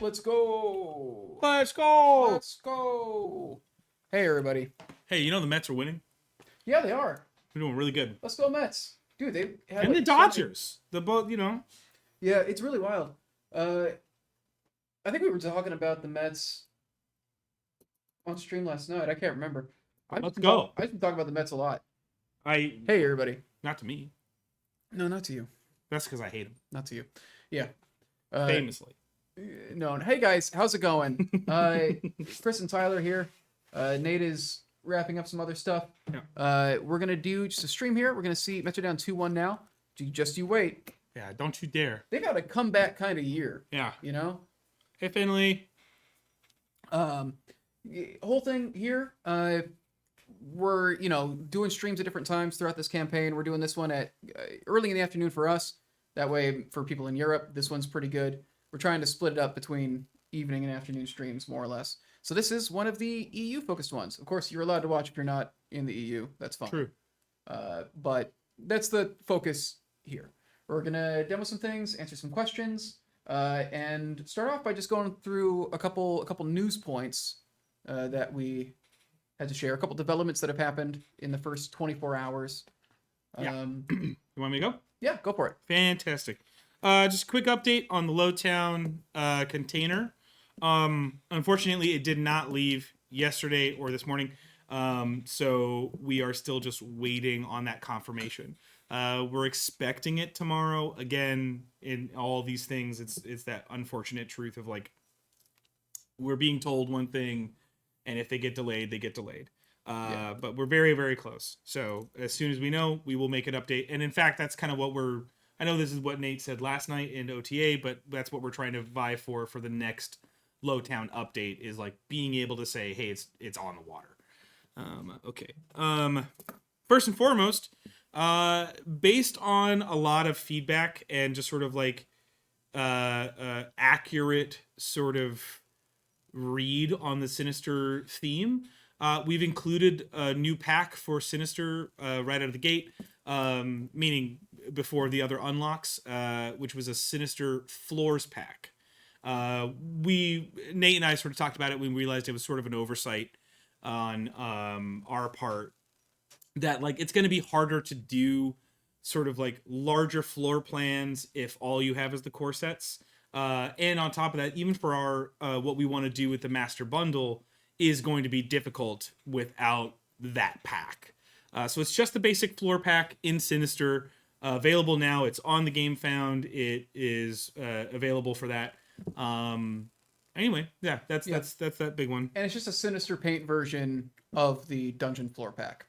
Let's go. Let's go. Let's go. Hey, everybody. Hey, you know the Mets are winning? Yeah, they are. They're doing really good. Let's go Mets. Dude, they had And the like, so many- Dodgers. The both, Yeah, it's really wild. I think we were talking about the Mets on stream last night. I can't remember. Let's go. I've been talking about the Mets a lot. Hey, everybody. not to me. No, not to you. That's because I hate them. Not to you. Yeah. Famously. No. Hey, guys. How's it going? Chris and Tyler here. Nate is wrapping up some other stuff. Yeah. We're going to do just a stream here. We're going to see Mets are down 2-1 now. You wait. Yeah, don't you dare. They've had a comeback kind of year. Yeah. You know? Hey, Finley. Whole thing here, we're, doing streams at different times throughout this campaign. We're doing this one at early in the afternoon for us. That way, for people in Europe, this one's pretty good. We're trying to split it up between evening and afternoon streams, more or less. So this is one of the EU-focused ones. Of course, you're allowed to watch if you're not in the EU. That's fine. True. But that's the focus here. We're going to demo some things, answer some questions, and start off by just going through a couple news points that we had to share, a couple developments that have happened in the first 24 hours. Yeah. You want me to go? Yeah, go for it. Fantastic. Just a quick update on the Lowtown container. Unfortunately, it did not leave yesterday or this morning. So we are still just waiting on that confirmation. We're expecting it tomorrow. Again, in all these things, it's that unfortunate truth of like, we're being told one thing, and if they get delayed, they get delayed. But we're very, very close. So as soon as we know, we will make an update. And in fact, that's kind of what I know this is what Nate said last night in OTA, but that's what we're trying to vie for the next Lowtown update, is like being able to say, hey, it's on the water. Okay. First and foremost, based on a lot of feedback and just sort of like accurate sort of read on the Sinister theme, we've included a new pack for Sinister right out of the gate, meaning before the other unlocks, which was a Sinister Floors pack. Nate and I sort of talked about it when we realized it was sort of an oversight on our part, that like it's going to be harder to do sort of like larger floor plans if all you have is the core sets. And on top of that, even for our what we want to do with the master bundle is going to be difficult without that pack. So it's just the basic floor pack in Sinister, available now. It's on the Game Found. It is available for that. Anyway, yeah, that's that big one. And it's just a Sinister Paint version of the Dungeon Floor Pack.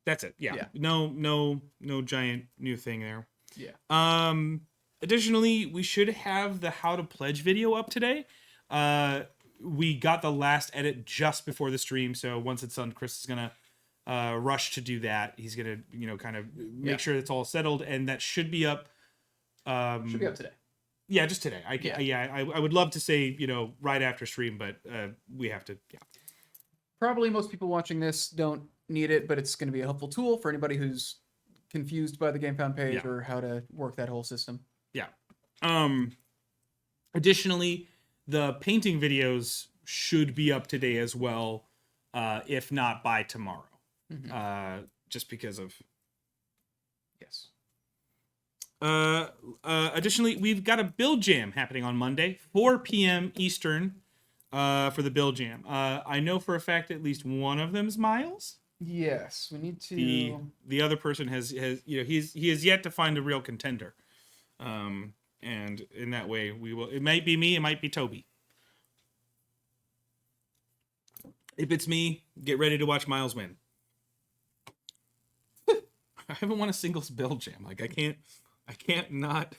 That's it. Yeah. No giant new thing there. Yeah. Additionally, we should have the how to pledge video up today. We got the last edit just before the stream, so once it's done, Chris is gonna rush to do that. He's gonna, kind of make sure it's all settled, and that should be up. Should be up today. Yeah, just today. I would love to say, right after stream, but we have to. Yeah. Probably most people watching this don't need it, but it's going to be a helpful tool for anybody who's confused by the Game Found page or how to work that whole system. Yeah. Additionally, the painting videos should be up today as well, if not by tomorrow. Mm-hmm. Just because of. Yes. Additionally, we've got a build jam happening on Monday, 4 p.m. Eastern, for the build jam. I know for a fact at least one of them is Miles. Yes, we need to. The other person has he has yet to find a real contender, and in that way we will. It might be me. It might be Toby. If it's me, get ready to watch Miles win. I haven't won a singles build jam. Like I can't not.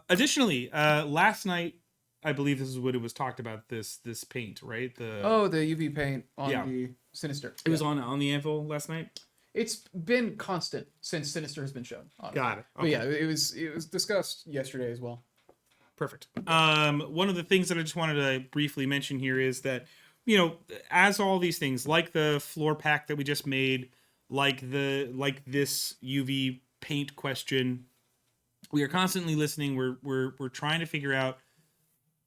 Additionally, last night, I believe this is what it was talked about. This paint, right? The UV paint on the Sinister. It was on the Anvil last night. It's been constant since Sinister has been shown. Honestly. Got it. Okay. But yeah, it was discussed yesterday as well. Perfect. One of the things that I just wanted to briefly mention here is that, as all these things, like the floor pack that we just made, like this UV paint question, we are constantly listening. We're trying to figure out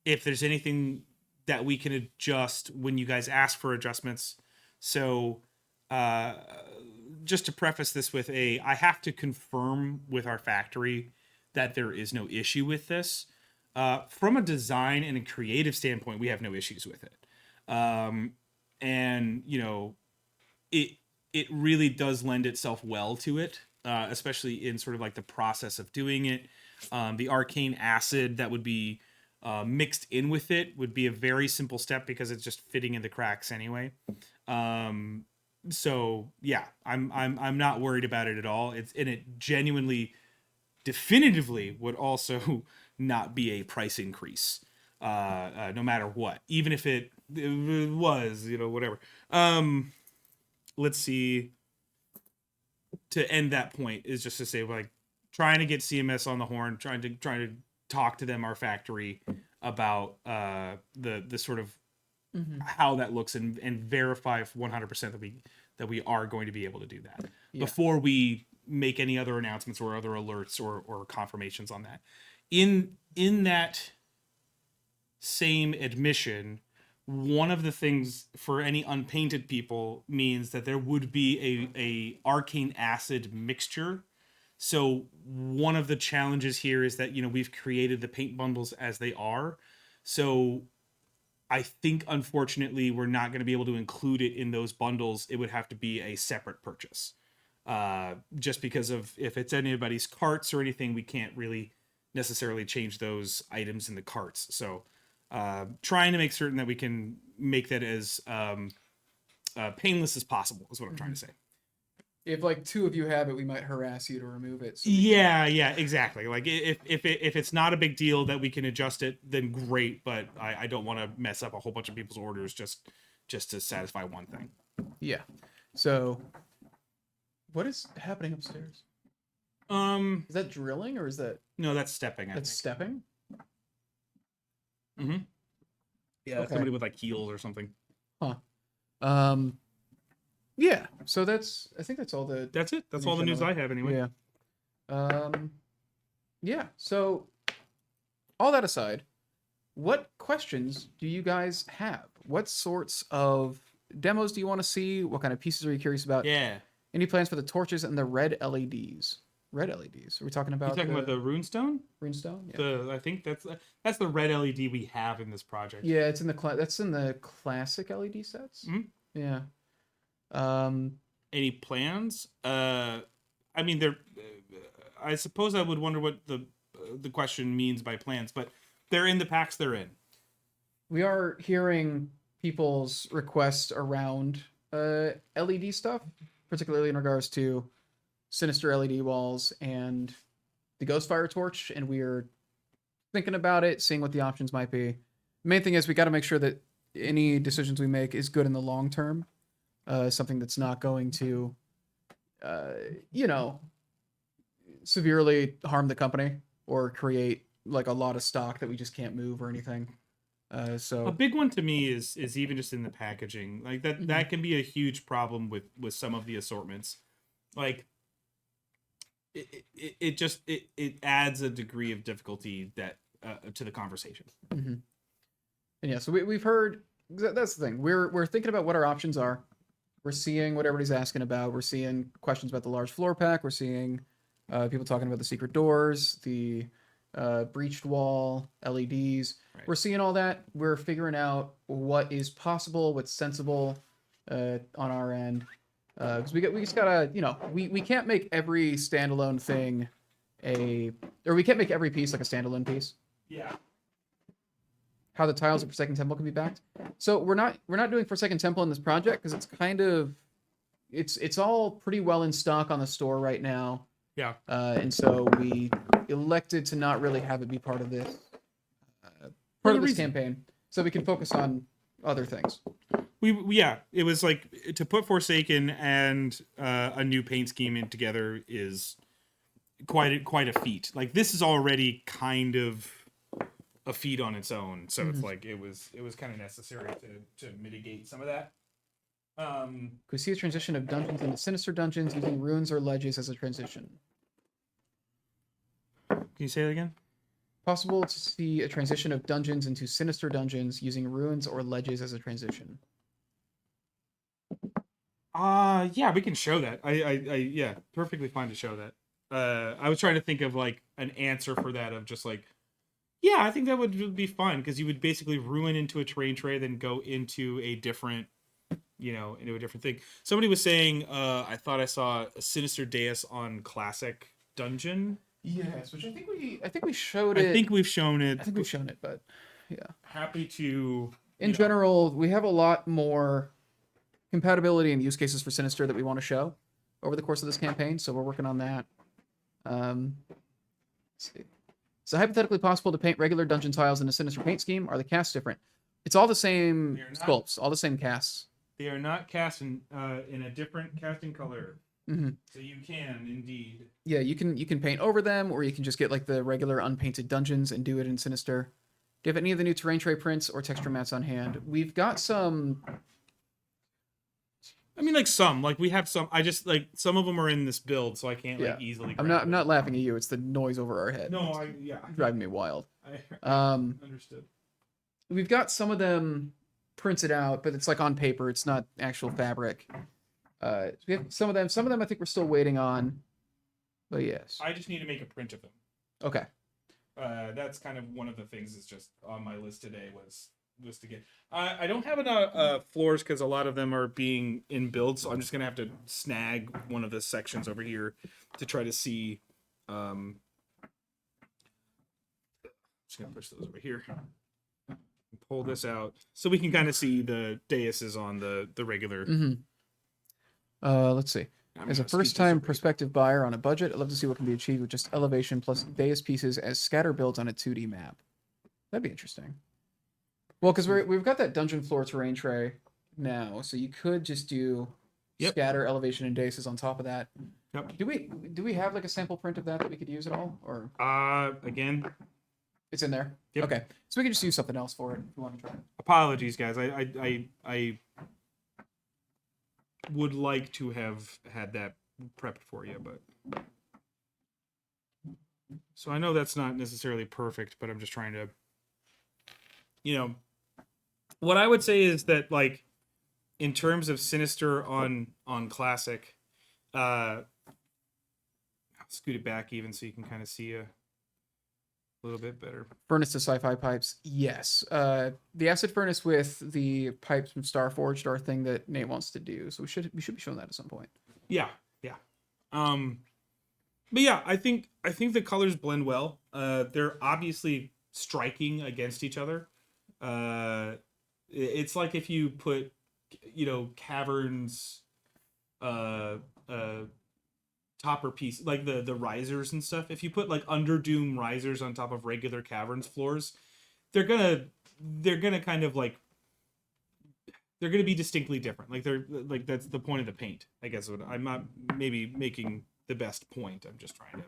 if there's anything that we can adjust when you guys ask for adjustments. So just to preface this with I have to confirm with our factory that there is no issue with this. From a design and a creative standpoint, we have no issues with it. And you know, it really does lend itself well to it, especially in sort of like the process of doing it. The arcane acid that would be mixed in with it would be a very simple step because it's just fitting in the cracks anyway. So yeah, I'm not worried about it at all. It genuinely, definitively would also not be a price increase, no matter what, even if it was, you know, whatever. Let's see. To end that point is just to say, like, trying to get CMS on the horn, trying to talk to them, our factory, about the sort of how that looks, and verify 100% that we are going to be able to do that before we make any other announcements or other alerts or confirmations on that. In that same admission, one of the things for any unpainted people means that there would be a arcane acid mixture. So one of the challenges here is that, you know, we've created the paint bundles as they are. So I think, unfortunately, we're not going to be able to include it in those bundles. It would have to be a separate purchase. Just because of, if it's anybody's carts or anything, we can't really necessarily change those items in the carts. So trying to make certain that we can make that as painless as possible is what I'm trying to say. If like two of you have it, we might harass you to remove it. So yeah, exactly. Like if it's not a big deal that we can adjust it, then great. But I don't want to mess up a whole bunch of people's orders just to satisfy one thing. Yeah. So what is happening upstairs? Is that drilling or is that? No, that's stepping. That's stepping. Mm-hmm. Yeah, Okay. somebody with like heels or something. Huh. Yeah. So I think that's all the. That's it. That's all the news I have anyway. Yeah. Yeah. So all that aside, what questions do you guys have? What sorts of demos do you want to see? What kind of pieces are you curious about? Yeah. Any plans for the torches and the red LEDs? Red LEDs. Are we talking about? You talking about the runestone? Runestone. Yeah. I think that's the red LED we have in this project. Yeah, it's in the classic LED sets. Mm-hmm. Yeah. Any plans? I mean, I suppose I would wonder what the question means by plans, but they're in the packs they're in. We are hearing people's requests around LED stuff, particularly in regards to Sinister LED walls and the Ghostfire torch, and we're thinking about it, seeing what the options might be. The main thing is we got to make sure that any decisions we make is good in the long term. Something that's not going to, severely harm the company or create like a lot of stock that we just can't move or anything. So a big one to me is even just in the packaging, like that can be a huge problem with some of the assortments. Like it adds a degree of difficulty that to the conversation. Mm-hmm. And yeah, so we've heard that's the thing. We're thinking about what our options are. We're seeing what everybody's asking about. We're seeing questions about the large floor pack. We're seeing people talking about the secret doors, the breached wall, LEDs. Right. We're seeing all that. We're figuring out what is possible, what's sensible on our end. Because we just gotta, we can't make every standalone thing we can't make every piece like a standalone piece. Yeah. How the tiles of Forsaken Temple can be backed. So we're not doing Forsaken Temple in this project because it's kind of it's all pretty well in stock on the store right now. Yeah. And so we elected to not really have it be part of this campaign, so we can focus on other things. It was like to put Forsaken and a new paint scheme in together is quite a feat. Like this is already kind of a feat on its own, so it's like it was kind of necessary to mitigate some of that. Could we see a transition of dungeons into sinister dungeons using ruins or ledges as a transition? Can you say that again? Possible to see a transition of dungeons into sinister dungeons using ruins or ledges as a transition. Yeah, we can show that. Yeah, perfectly fine to show that. I was trying to think of like an answer for that of just like, yeah, I think that would be fun because you would basically ruin into a terrain tray, then go into a different, into a different thing. Somebody was saying, I thought I saw a sinister dais on classic dungeon. Yes, which I think we showed I it. think we've shown it. I think we've shown it, but yeah. Happy to. In general, we have a lot more compatibility and use cases for Sinister that we want to show over the course of this campaign, so we're working on that. Let's see. So hypothetically possible to paint regular dungeon tiles in a Sinister paint scheme. Are the casts different? It's all the same sculpts, all the same casts. They are not cast in a different casting color. Mm-hmm. So you can indeed. Yeah, you can paint over them, or you can just get like the regular unpainted dungeons and do it in Sinister. Do you have any of the new terrain tray prints or texture mats on hand? We've got some. I mean, like some, like we have some. I just like some of them are in this build, so I can't like easily. I'm not laughing at you. It's the noise over our head. No, driving me wild. I understood. We've got some of them printed out, but it's like on paper. It's not actual fabric. We have some of them. Some of them I think we're still waiting on. But yes. I just need to make a print of them. Okay. That's kind of one of the things that's just on my list today was to get. I don't have enough floors because a lot of them are being in build, so I'm just gonna have to snag one of the sections over here to try to see. Just gonna push those over here. Pull this out so we can kind of see the daises on the regular. Mm-hmm. Let's see. As a first-time prospective buyer on a budget, I'd love to see what can be achieved with just elevation plus dais pieces as scatter builds on a 2D map. That'd be interesting. Well, because we've got that dungeon floor terrain tray now, so you could just do scatter, elevation, and daises on top of that. Yep. Do we have like a sample print of that we could use at all, or again, it's in there? Yep. Okay, so we can just use something else for it if you want to try it. Apologies, guys. I would like to have had that prepped for you, but so I know that's not necessarily perfect, but I'm just trying to, what I would say is that like in terms of Sinister on classic, I'll scoot it back even so you can kind of see a little bit better. Furnace to sci-fi pipes, yes. The acid furnace with the pipes from Reforged are a thing that Nate wants to do, so we should be showing that at some point. Yeah. But yeah, I think the colors blend well. They're obviously striking against each other. It's like if you put, caverns, topper piece, like the risers and stuff. If you put like Underdoom risers on top of regular caverns floors, they're gonna kind of like they're gonna be distinctly different. Like they're like that's the point of the paint, I guess. I'm not maybe making the best point. I'm just trying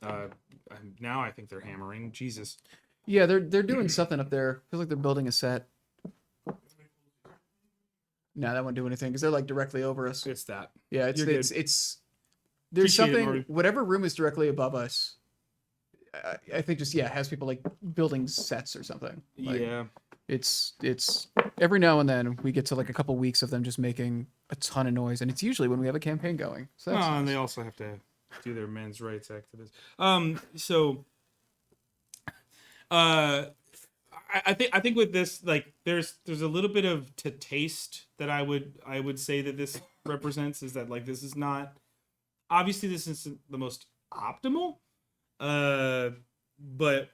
to. Now I think they're hammering. Jesus. Yeah, they're doing something up there. Feels like they're building a set. No, that won't do anything because they're like directly over us. It's that. Yeah, it's You're there's Appreciate it, something. Marty. Whatever room is directly above us, I think just has people like building sets or something. Like, Yeah. It's every now and then we get to like a couple weeks of them just making a ton of noise, and it's usually when we have a campaign going. So that's And they also have to do their men's rights activists. So I think with this, like there's a little bit of to taste that I would say that this represents is that like this is not obviously this isn't the most optimal, but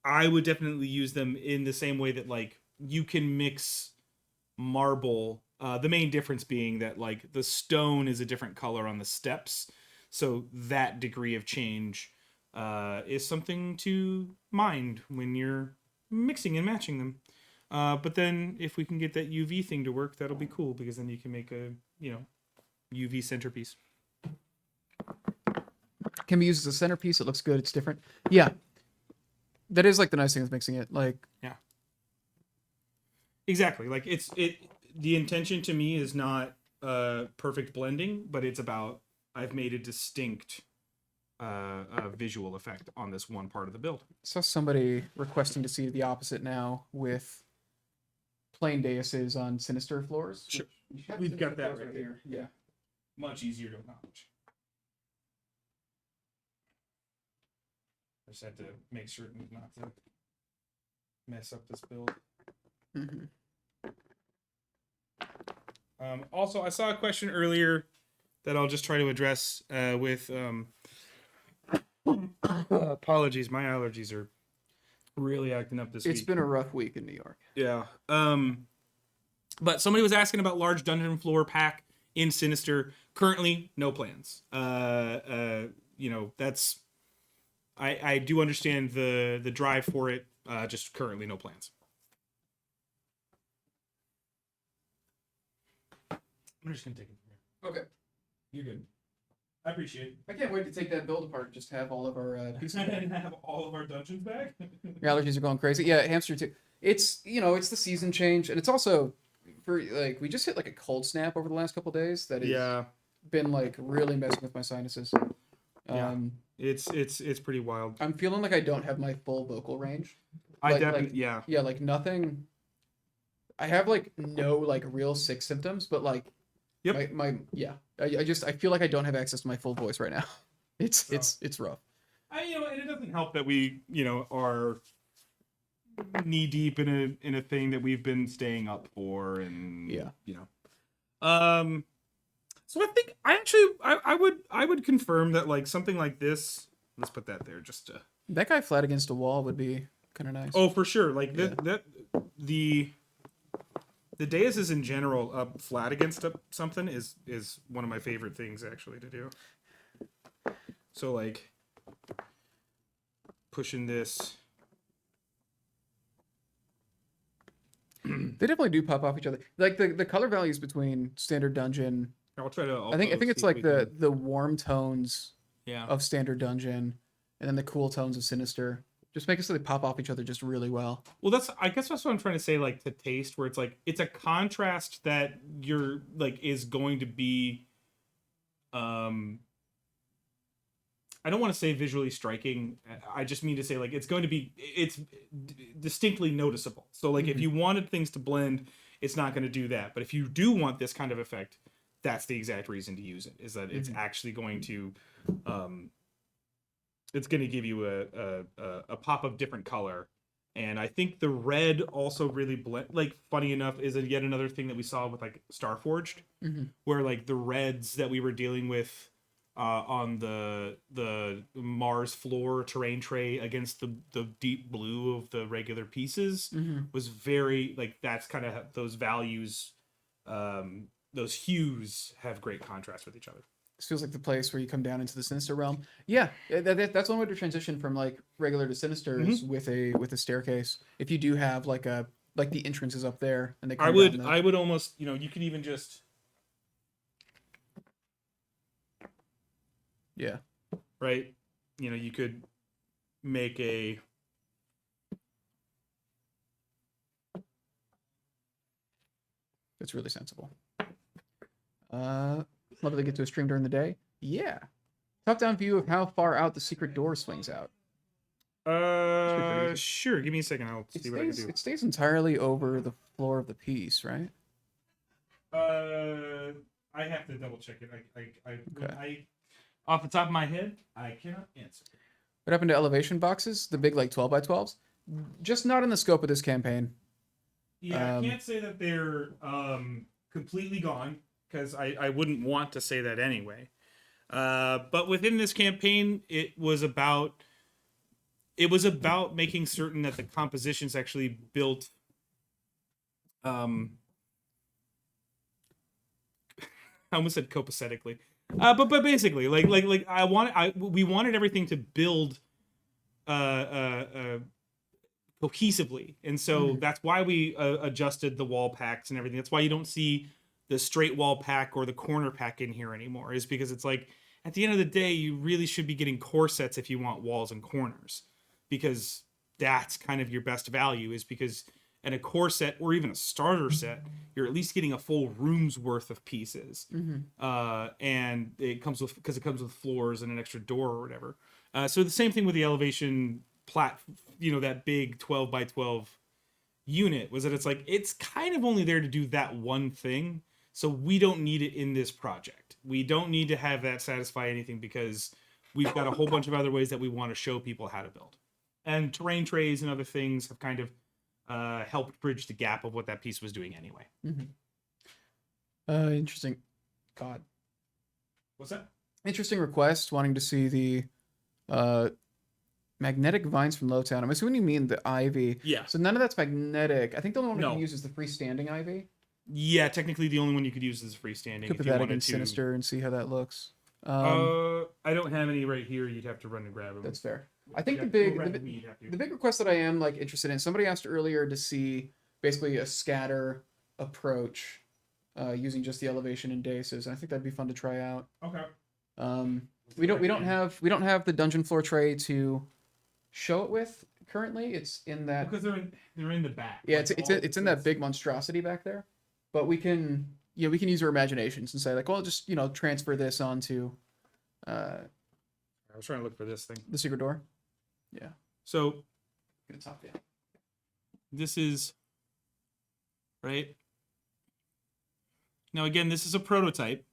I would definitely use them in the same way that like you can mix marble. The main difference being that like the stone is a different color on the steps, so that degree of change is something to mind when you're mixing and matching them. But then if we can get that UV thing to work, that'll be cool because then you can make a UV centerpiece. can be used as a centerpiece. It looks good. It's different. Yeah, that is like the nice thing with mixing it. Like Exactly. Like the intention to me is not perfect blending, but it's about I've made a distinct visual effect on this one part of the build. Saw somebody requesting to see the opposite now with plain daises on Sinister floors. Sure. We've got that right here. Yeah. Much easier to accomplish. I just had to make certain not to mess up this build. Mm-hmm. Also, I saw a question earlier that I'll just try to address with apologies. My allergies are really acting up this week. It's been a rough week in New York. Yeah. But somebody was asking about large dungeon floor pack in Sinister. Currently, no plans. That's I do understand the drive for it. Just currently no plans. I'm just gonna take it from here. Okay. You're good. I appreciate it. I can't wait to take that build apart and just have all of our pieces. And have all of our dungeons back. Your allergies are going crazy. Yeah, hamster too. It's it's the season change, and it's also for we just hit like a cold snap over the last couple days that has been like really messing with my sinuses. It's pretty wild. I'm feeling like I don't have my full vocal range. I definitely yeah, like nothing. I have like no like real sick symptoms, but like I feel like I don't have access to my full voice right now. It's rough. And it doesn't help that we are knee deep in a thing that we've been staying up for, and so I think I would confirm that like something like this. Let's put that there just to. That guy flat against a wall would be kind of nice. Oh, for sure. Like the daises in general up flat against something is one of my favorite things actually to do. So like pushing this. They definitely do pop off each other. Like the color values between standard dungeon. I'll try to. I think it's like the warm tones Yeah. of standard dungeon, and then the cool tones of Sinister. Just make it so they pop off each other just really well. Well, I guess that's what I'm trying to say, like to taste, where it's like it's a contrast that you're like is going to be I don't want to say visually striking. I just mean to say like it's distinctly noticeable. So like if you wanted things to blend, it's not going to do that. But if you do want this kind of effect, that's the exact reason to use it. Is that it's actually going to it's going to give you a pop of different color. And I think the red also really like funny enough is yet another thing that we saw with like Starforged, where like the reds that we were dealing with on the Mars floor terrain tray against the deep blue of the regular pieces was very like that's kind of those values, those hues have great contrast with each other. This feels like the place where you come down into the Sinister realm. Yeah, that's one way to transition from like regular to Sinister is with a staircase. If you do have like the entrance is up there, and they come I would almost you could even just right, you could make a it's really sensible. Love that they get to a stream during the day. Yeah. Top-down view of how far out the secret door swings out. Sure. Give me a second. I'll see what I can do. It stays entirely over the floor of the piece, right? I have to double check it. Okay. I off the top of my head, I cannot answer. What happened to elevation boxes? The big like 12 by 12s? Just not in the scope of this campaign. Yeah, I can't say that they're completely gone, because I wouldn't want to say that anyway. But within this campaign, it was about making certain that the compositions actually built. I almost said copacetically, but basically, like we wanted everything to build, cohesively, and so that's why we adjusted the wall packs and everything. That's why you don't see the straight wall pack or the corner pack in here anymore, is because it's like at the end of the day you really should be getting core sets if you want walls and corners, because that's kind of your best value, is because And a core set or even a starter set, you're at least getting a full room's worth of pieces. And it comes with, because it comes with floors and an extra door or whatever. So the same thing with the elevation that big 12 by 12 unit, was that it's like, it's kind of only there to do that one thing. So we don't need it in this project. We don't need to have that satisfy anything, because we've got a whole bunch of other ways that we want to show people how to build. And terrain trays and other things have kind of helped bridge the gap of what that piece was doing anyway. Interesting. God. What's that? Interesting request, wanting to see the magnetic vines from Lowtown. I'm assuming you mean the ivy. Yeah. So none of that's magnetic. I think the only one we No. can use is the freestanding ivy. Yeah, technically the only one you could use is freestanding. Could put that against Sinister and see how that looks. I don't have any right here. You'd have to run and grab them. That's fair. I think Yeah, the big go grab them, you'd have to. the big request that I am like interested in. Somebody asked earlier to see basically a scatter approach using just the elevation and daises, and I think that'd be fun to try out. Okay. We don't have the dungeon floor tray to show it with currently. It's in that Because they're in the back. yeah, Like, it's in that big monstrosity back there. But we can use our imaginations and say like, well, just transfer this onto I was trying to look for this thing. the secret door. Yeah. So Get it top down. this is right now. Again, this is a prototype.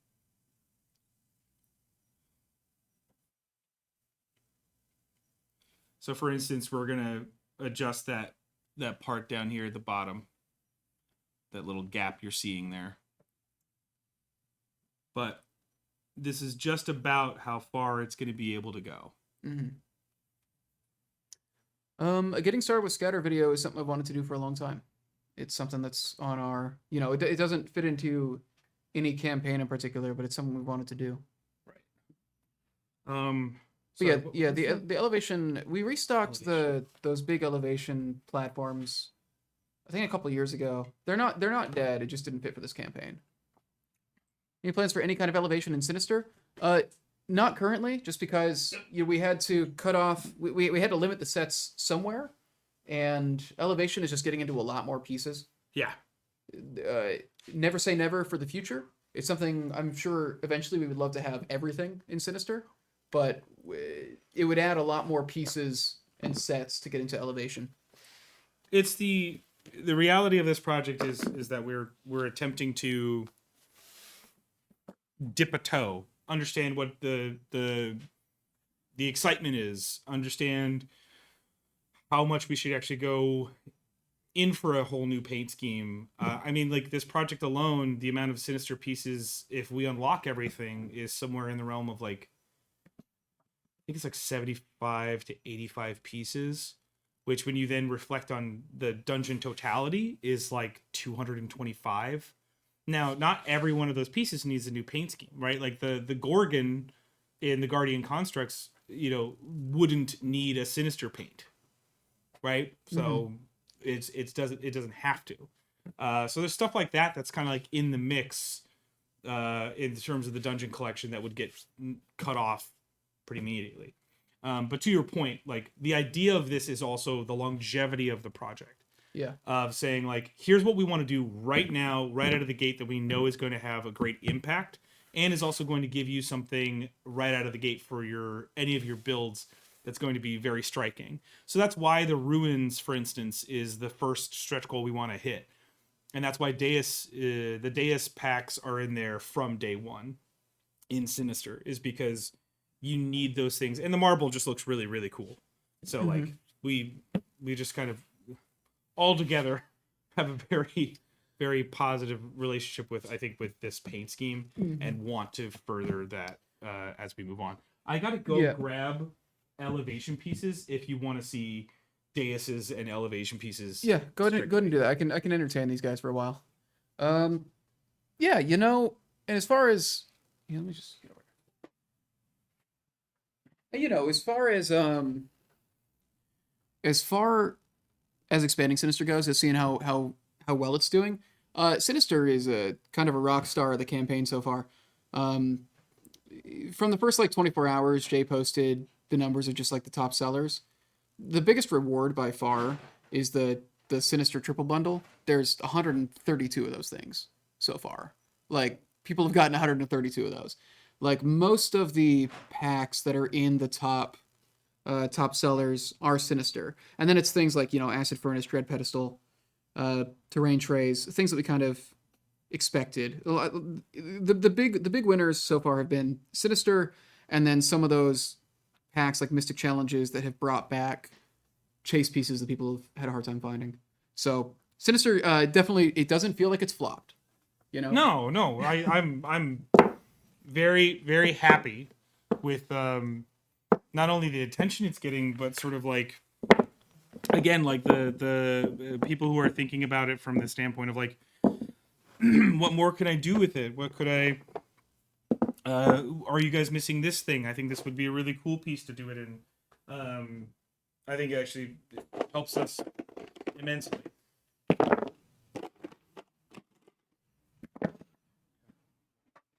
So for instance, we're gonna adjust that part down here at the bottom, that little gap you're seeing there. But this is just about how far it's going to be able to go. A getting started with scatter video is something I've wanted to do for a long time. It's something that's on our, it doesn't fit into any campaign in particular, but it's something we wanted to do. Right. But the elevation, we restocked those big elevation platforms, I think a couple years ago. They're not dead. It just didn't fit for this campaign. Any plans for any kind of elevation in Sinister? Not currently, just because we had to cut off. We had to limit the sets somewhere, and elevation is just getting into a lot more pieces. Yeah. Never say never for the future. It's something I'm sure eventually we would love to have everything in Sinister, but it would add a lot more pieces and sets to get into elevation. It's the reality of this project is that we're attempting to dip a toe, understand what the excitement is, understand how much we should actually go in for a whole new paint scheme. I mean, like this project alone, the amount of Sinister pieces, if we unlock everything, is somewhere in the realm of like, I think it's like 75 to 85 pieces, which when you then reflect on the dungeon totality is like 225. Now, not every one of those pieces needs a new paint scheme, right? Like the Gorgon in the Guardian Constructs, wouldn't need a Sinister paint, right? So it doesn't have to. So there's stuff like that that's kind of like in the mix in terms of the dungeon collection that would get cut off pretty immediately. But to your point, like the idea of this is also the longevity of the project. Yeah. Of saying like, here's what we want to do right now, right out of the gate that we know is going to have a great impact and is also going to give you something right out of the gate for any of your builds that's going to be very striking. So that's why the Ruins, for instance, is the first stretch goal we want to hit. And that's why the Deus packs are in there from day one in Sinister, is because you need those things. And the marble just looks really, really cool. So like we just kind of all together have a very, very positive relationship with this paint scheme and want to further that as we move on. I gotta go grab elevation pieces if you want to see daises and elevation pieces. Yeah, go ahead and do that. I can entertain these guys for a while. Yeah, and as far as let me just get over here. As far as expanding Sinister goes, as seeing how well it's doing, Sinister is a kind of a rock star of the campaign so far. From the first 24 hours, Jay posted the numbers of just the top sellers. The biggest reward by far is the the Sinister triple bundle, there's 132 of those things so far. Like people have gotten 132 of those. Like most of the packs that are in the top sellers are Sinister, and then it's things like Acid Furnace, Dread Pedestal, Terrain Trays, things that we kind of expected. The big winners so far have been Sinister, and then some of those packs like Mystic Challenges that have brought back chase pieces that people have had a hard time finding. So Sinister, definitely, it doesn't feel like it's flopped. No, I'm very, very happy with not only the attention it's getting, but sort of like, again, like the people who are thinking about it from the standpoint of like, what more can I do with it? What could I? Are you guys missing this thing? I think this would be a really cool piece to do it in. I think it actually helps us immensely.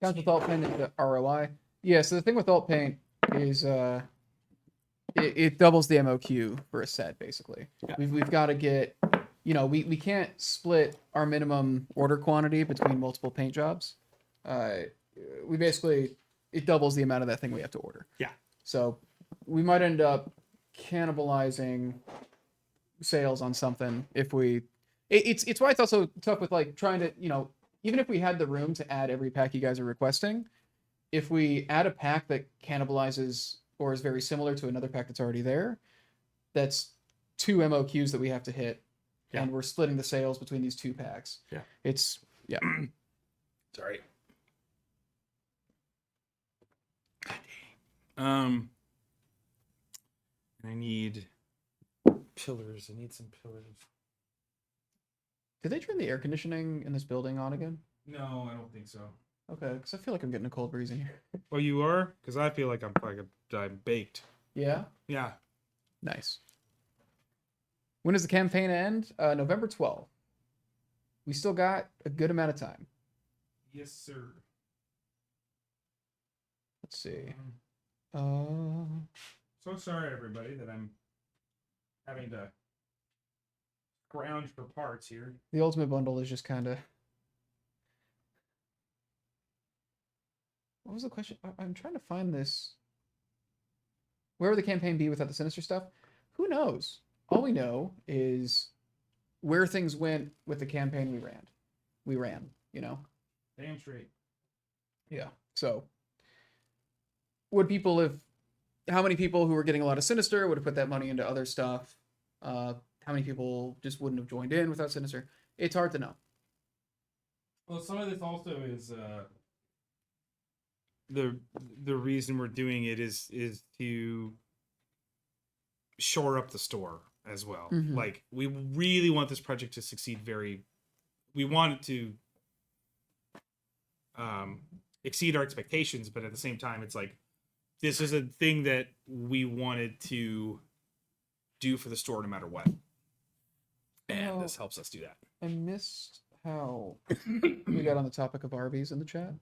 Counts with alt paint and the ROI. Yeah, so the thing with alt paint is it doubles the MOQ for a set basically. Yeah. We've got to get we can't split our minimum order quantity between multiple paint jobs. We basically it doubles the amount of that thing we have to order. Yeah. So we might end up cannibalizing sales on something if we. It's why it's also tough with like trying to even if we had the room to add every pack you guys are requesting, if we add a pack that cannibalizes or is very similar to another pack that's already there, that's 2 MOQs that we have to hit, and we're splitting the sales between these 2 packs. Yeah. It's Sorry. I need pillars. I need some pillars. Did they turn the air conditioning in this building on again? No, I don't think so. Okay, because I feel like I'm getting a cold breeze in here. Oh, you are? Because I feel like I'm baked. Yeah? Yeah. Nice. When does the campaign end? November 12th. We still got a good amount of time. Yes, sir. Let's see. So sorry, everybody, that I'm having to scrounge for parts here. The ultimate bundle is just kind of. What was the question? I'm trying to find this. Where would the campaign be without the Sinister stuff? Who knows? All we know is where things went with the campaign we ran, Damn straight. Yeah. So, how many people who were getting a lot of Sinister would have put that money into other stuff? How many people just wouldn't have joined in without Sinister? It's hard to know. Well, some of this also is the reason we're doing it is to shore up the store as well. Mm-hmm. Like, we really want this project to succeed. We want it to exceed our expectations, but at the same time, it's like this is a thing that we wanted to do for the store no matter what, and this helps us do that. I missed how we got on the topic of Arby's in the chat.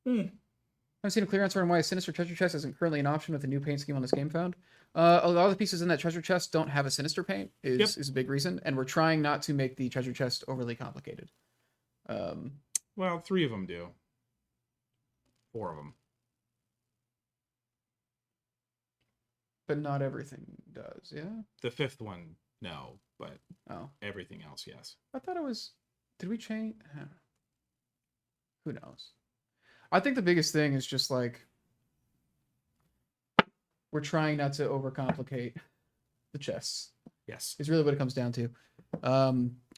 I've seen a clear answer on why a Sinister treasure chest isn't currently an option with the new paint scheme on this game found. A lot of the pieces in that treasure chest don't have a Sinister paint is a big reason, and we're trying not to make the treasure chest overly complicated. Well, 3 of them do. 4 of them. But not everything does, yeah? The 5th one, no, but Oh. everything else, yes. I thought it was... Did we change? Who knows? I think the biggest thing is just like... We're trying not to overcomplicate the chests. Yes. It's really what it comes down to.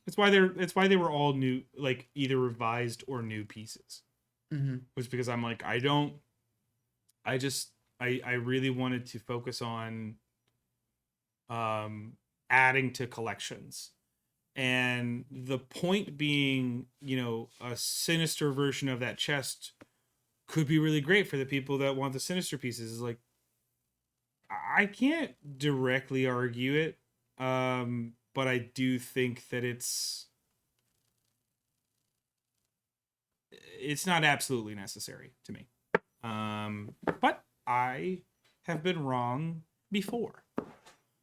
It's why they were all new, like either revised or new pieces. Mm-hmm. Was because I'm like, I really wanted to focus on adding to collections. And the point being, a Sinister version of that chest could be really great for the people that want the Sinister pieces. Is like, I can't directly argue it, but I do think that it's not absolutely necessary to me. But I have been wrong before.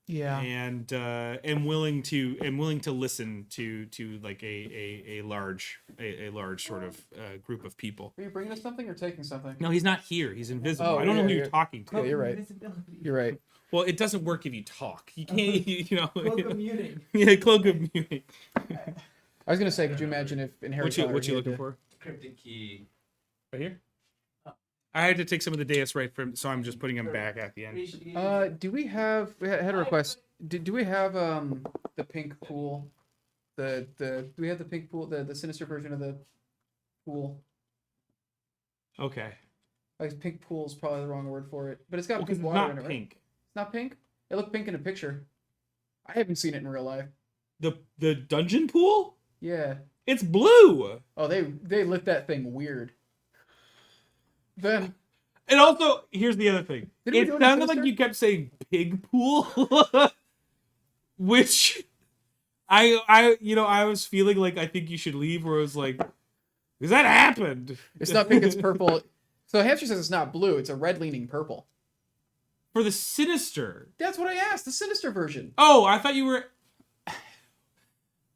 and willing to listen to like a large sort of group of people. Are you bringing us something or taking something? No, he's not here. He's invisible. Oh, I don't know who yeah. you're talking to. Yeah, you're right. You're right. Well, it doesn't work if you talk. You can't, Cloak of muting. Yeah, cloak of muting. I was gonna say, could you imagine if in Harry Potter What you he had looking to- for? Cryptic key. Right here. I had to take some of the dais right from, so I'm just putting them back at the end. Do we have? We had a request. Do we have the pink pool? Do we have the pink pool? The sinister version of the pool? Okay. Like pink pool is probably the wrong word for it, but it's got Because pink it's water not in it, right? pink. It's not pink. It looked pink in a picture. I haven't seen it in real life. The dungeon pool? Yeah. It's blue. Oh, they lit that thing weird. Then And also, here's the other thing. Did we It do it in sounded like Sinister? you kept saying pig pool, which I was feeling like I think you should leave. Where I was like, because that happened. it's not pink. It's purple. So Hamster says it's not blue. It's a red leaning purple. For the sinister. That's what I asked. The sinister version. Oh, I thought you were.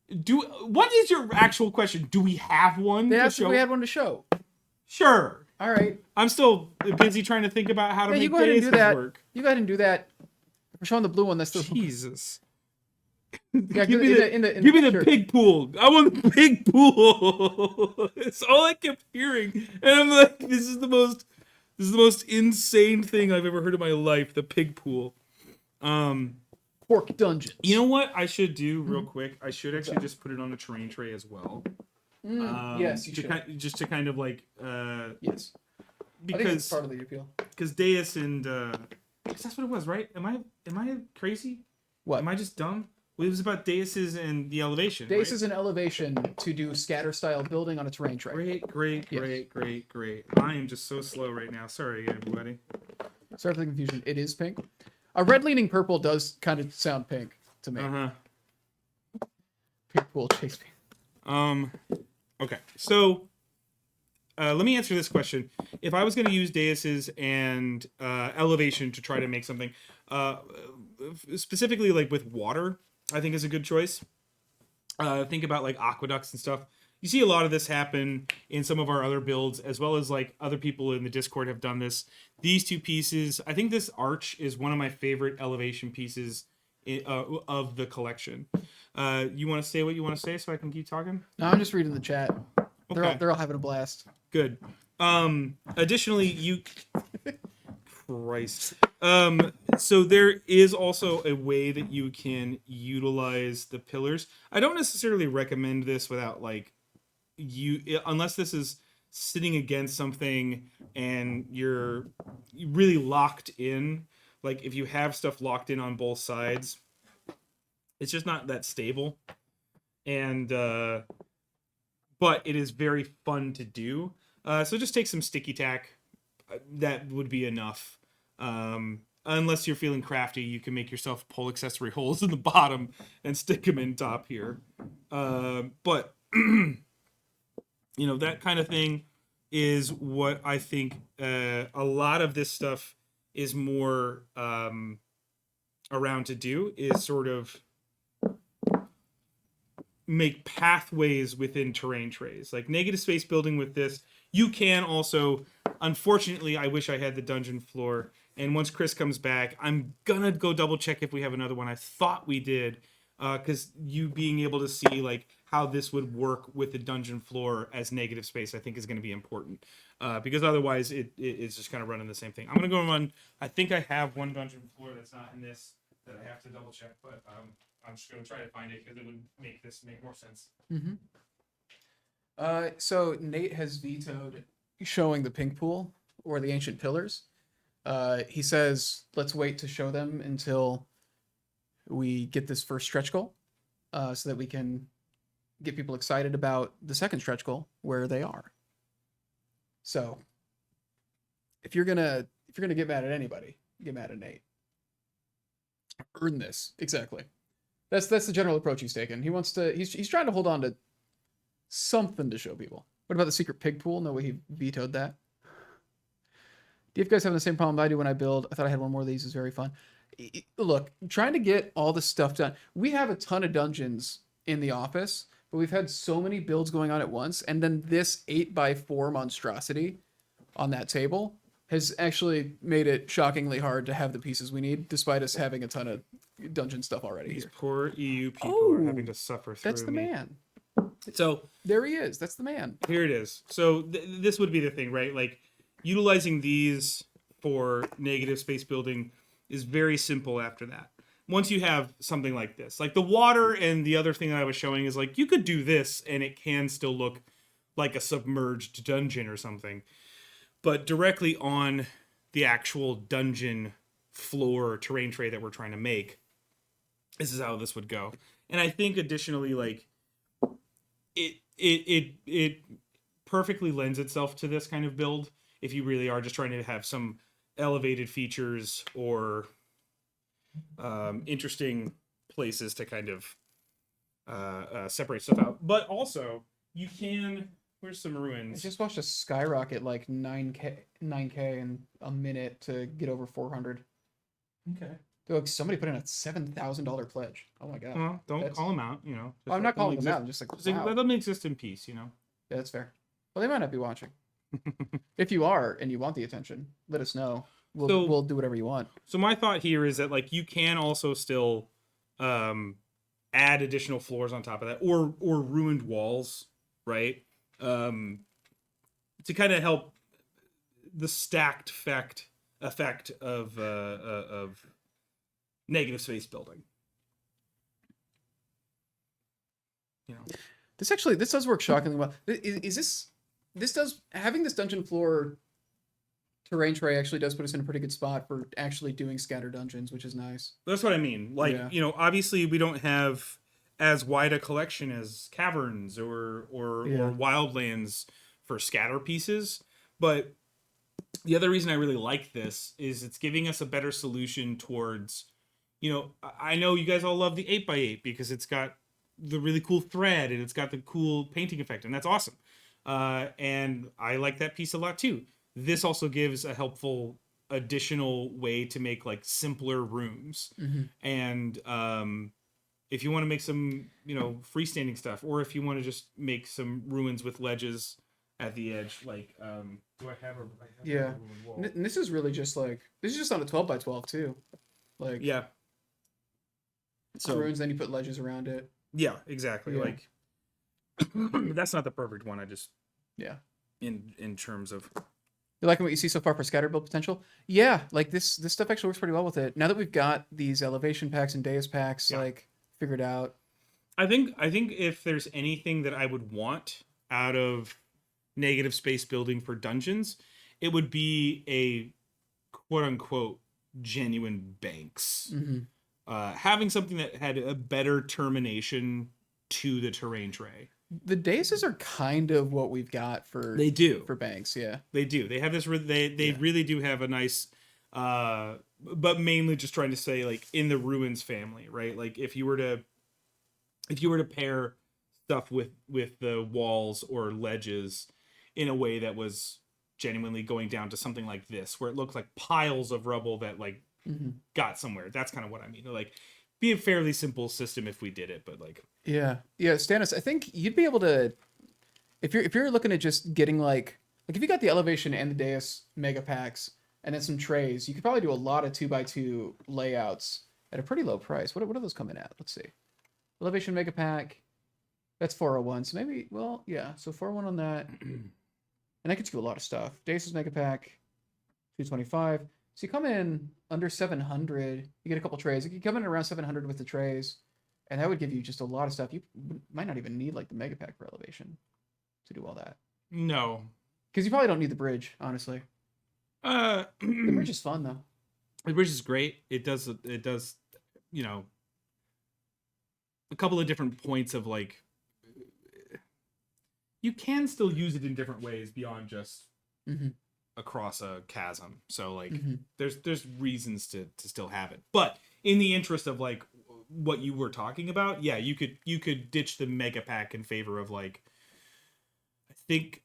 What is your actual question? Do we have one? They to asked if show? we had one to show. Sure. All right. I'm still busy trying to think about how to Yeah, you make go ahead and do daises that. work. You go ahead and do that. We're showing the blue one. That's the Jesus. Yeah, give me the, in give me the picture. pig pool. I want the pig pool. It's all I kept hearing, and I'm like, this is the most insane thing I've ever heard in my life. The pig pool. Pork Dungeons. You know what I should do real quick? I should actually just put it on a terrain tray as well. Yes, you should. Just to kind of like Yes. I think it's because part of the appeal. Deus and because that's what it was, right? Am I crazy? What? Am I just dumb? Well, it was about daises and the elevation. Dace right? is an elevation to do scatter style building on a terrain tray. Great. Yes. I am just so slow right now. Sorry, everybody. Sorry for the confusion. It is pink. A red leaning purple does kind of sound pink to me. Pink pool chase me. Okay, so let me answer this question. If I was going to use daises and elevation to try to make something, specifically like with water, I think is a good choice. Think about like aqueducts and stuff. You see a lot of this happen in some of our other builds, as well as like other people in the Discord have done this. These two pieces, I think this arch is one of my favorite elevation pieces of the collection. You want to say what you want to say so I can keep talking? No, I'm just reading the chat. Okay. They're all having a blast. Good. Additionally, Christ. So there is also a way that you can utilize the pillars. I don't necessarily recommend this without like unless this is sitting against something and you're really locked in. Like if you have stuff locked in on both sides, it's just not that stable. And but it is very fun to do. So just take some sticky tack. That would be enough. Unless you're feeling crafty, you can make yourself pull accessory holes in the bottom and stick them in top here. But that kind of thing is what I think a lot of this stuff is more around to do, is sort of make pathways within terrain trays. Like negative space building with this, you can also, unfortunately, I wish I had the dungeon floor. And once Chris comes back, I'm gonna go double check if we have another one. I thought we did, because you being able to see like how this would work with the dungeon floor as negative space, I think is going to be important. Because otherwise, it's just kind of running the same thing. I'm gonna go run. I think I have one dungeon floor that's not in this that I have to double check, but I'm just gonna try to find it because it would make this make more sense. Mm-hmm. So Nate has vetoed showing the pink pool or the ancient pillars. He says, let's wait to show them until we get this first stretch goal, so that we can get people excited about the second stretch goal where they are. So if you're gonna get mad at anybody, get mad at Nate. Earn this. Exactly. That's the general approach he's taken. He's trying to hold on to something to show people. What about the secret pig pool? No way, he vetoed that. Do you guys have the same problem I do when I build? I thought I had one more of these. It's very fun. Look, trying to get all the stuff done. We have a ton of dungeons in the office, but we've had so many builds going on at once, and then this 8x4 monstrosity on that table has actually made it shockingly hard to have the pieces we need, despite us having a ton of dungeon stuff already These here. poor EU people are having Oh, to suffer through That's the me. man. So There he is. That's the man. here it is. So this would be the thing, right? Like utilizing these for negative space building is very simple after that. Once you have something like this, like the water and the other thing that I was showing is like you could do this and it can still look like a submerged dungeon or something. But directly on the actual dungeon floor terrain tray that we're trying to make, this is how this would go. And I think additionally, like it perfectly lends itself to this kind of build if you really are just trying to have some elevated features or interesting places to kind of separate stuff out. But also, you can. Where's some I ruins? just watched a skyrocket like 9K in a minute to get over 400. Okay. Like somebody put in a $7,000 pledge. Oh my god. Well, don't That's- call them out. You know. I'm not calling them out. I'm just like, wow. Let them exist in peace. You know. Yeah, that's fair. Well, they might not be watching. If you are and you want the attention, let us know. We'll do whatever you want. So my thought here is that like you can also still add additional floors on top of that, or ruined walls, right? To kind of help the stacked effect of negative space building. You know, This does work shockingly well. This does having this dungeon floor terrain tray actually does put us in a pretty good spot for actually doing scatter dungeons, which is nice. that's what I mean. Like, Yeah. you know, obviously we don't have as wide a collection as caverns or wildlands for scatter pieces, but the other reason I really like this is it's giving us a better solution towards, you know, I know you guys all love the 8x8 because it's got the really cool thread and it's got the cool painting effect, and that's awesome. And I like that piece a lot too. This also gives a helpful additional way to make like simpler rooms. Mm-hmm. And if you want to make some, you know, freestanding stuff, or if you want to just make some ruins with ledges at the edge, like do I have a Yeah. ruined wall? And this is really just like this is just on a 12x12 too. Like Yeah. so ruins, then you put ledges around it. Yeah, exactly. Yeah. Like that's not the perfect one. I just Yeah. in terms of You liking what you see so far for scatter build potential? Yeah, like this stuff actually works pretty well with it. Now that we've got these elevation packs and dais packs Yeah. like figured out. I think if there's anything that I would want out of negative space building for dungeons, it would be a quote unquote genuine banks. Mm-hmm. Having something that had a better termination to the terrain tray. The daises are kind of what we've got for They do. for banks, yeah. They do. They have this. They Yeah. really do have a nice, but mainly just trying to say like in the ruins family, right? Like if you were to pair stuff with the walls or ledges in a way that was genuinely going down to something like this, where it looked like piles of rubble that like Mm-hmm. got somewhere. That's kind of what I mean. Like be a fairly simple system if we did it, but like Yeah. Stannis, I think you'd be able to if you're looking at just getting like if you got the elevation and the dais mega packs and then some trays, you could probably do a lot of 2x2 layouts at a pretty low price. What do those come in at? Let's see. Elevation mega pack. That's 401. So maybe yeah. So 401 on that. And that gets you a lot of stuff. Daises mega pack 225. So you come in under 700, you get a couple trays. You come in around 700 with the trays, and that would give you just a lot of stuff. You might not even need like the mega pack for elevation to do all that, no. because you probably don't need the bridge, honestly. The bridge is fun though. The bridge is great. It does, you know, a couple of different points of like, you can still use it in different ways beyond just Mm-hmm. across a chasm. So like, Mm-hmm. there's reasons to still have it. But in the interest of like what you were talking about, yeah, you could ditch the mega pack in favor of like, I think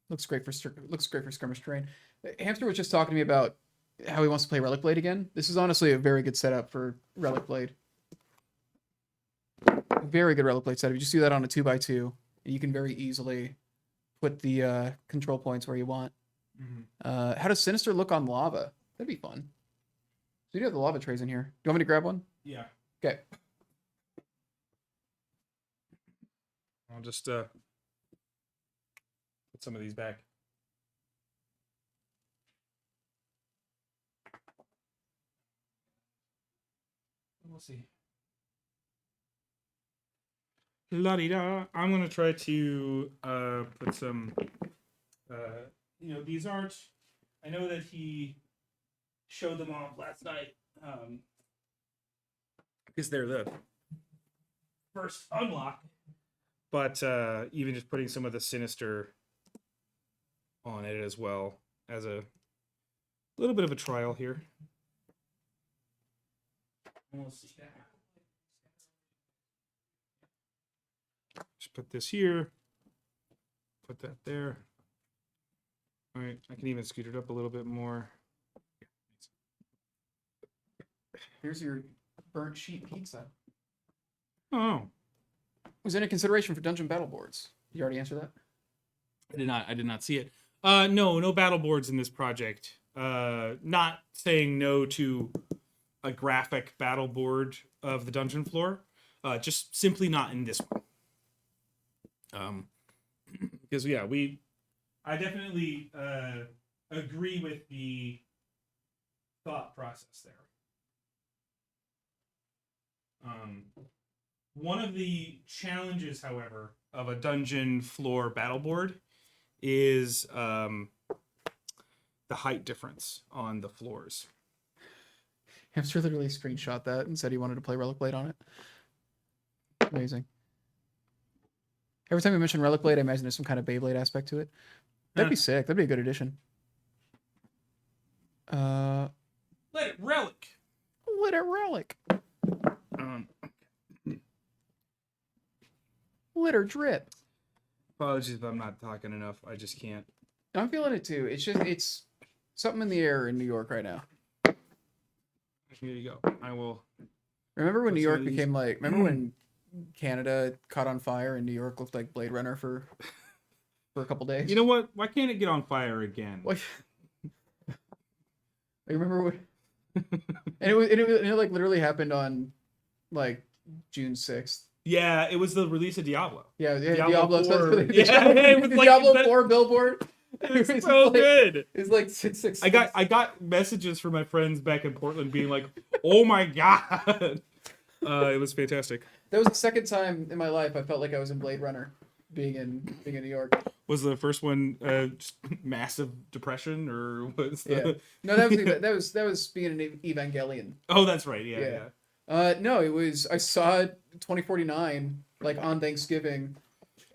Looks great for skirmish terrain. Hamster was just talking to me about how he wants to play Relic Blade again. This is honestly a very good setup for Relic Blade. Very good Relic Blade setup. You just do that on a 2x2, and you can very easily put the control points where you want. How does Sinister look on lava? That'd be fun. So you do have the lava trays in here. Do you want me to grab one? Yeah. Okay. I'll just put some of these back. We'll see. La-di-da. I'm gonna try to put some. These aren't. I know that he showed them off last night. Because they're the first unlock. But even just putting some of the Sinister on it as well as a little bit of a trial here. We'll see. Just put this here. Put that there. All right, I can even scoot it up a little bit more. Here's your burnt sheet pizza. Oh, Was there any consideration for dungeon battle boards? Did you already answer that? I did not see it. No battle boards in this project. Not saying no to a graphic battle board of the dungeon floor. Just simply not in this one. Because yeah, I definitely agree with the thought process there. One of the challenges, however, of a dungeon floor battle board is the height difference on the floors. Hamster literally screenshot that and said he wanted to play Relic Blade on it. Amazing. Every time we mention Relic Blade, I imagine there's some kind of Beyblade aspect to it. That'd be sick. That'd be a good addition. Let it relic. Let it relic. Let her drip. Apologies if I'm not talking enough. I just can't. I'm feeling it too. It's something in the air in New York right now. Here you go. I will. Remember when Put New some York of these- became like? Remember when Canada caught on fire and New York looked like Blade Runner for a couple days? You know what? Why can't it get on fire again? Like, I remember when, and it like literally happened on like June 6th. Yeah, it was the release of Diablo. Yeah, Diablo Diablo. 4. The Yeah, it was the like- Diablo that- 4 billboard. It's was so like- good. It's like 666. I got messages from my friends back in Portland being like, "Oh my god!" It was fantastic. That was the second time in my life I felt like I was in Blade Runner, being in New York. Was the first one just massive depression or was the... Yeah. No, that was being an Evangelion. Oh, that's right. Yeah. No, it was. I saw it 2049 like on Thanksgiving,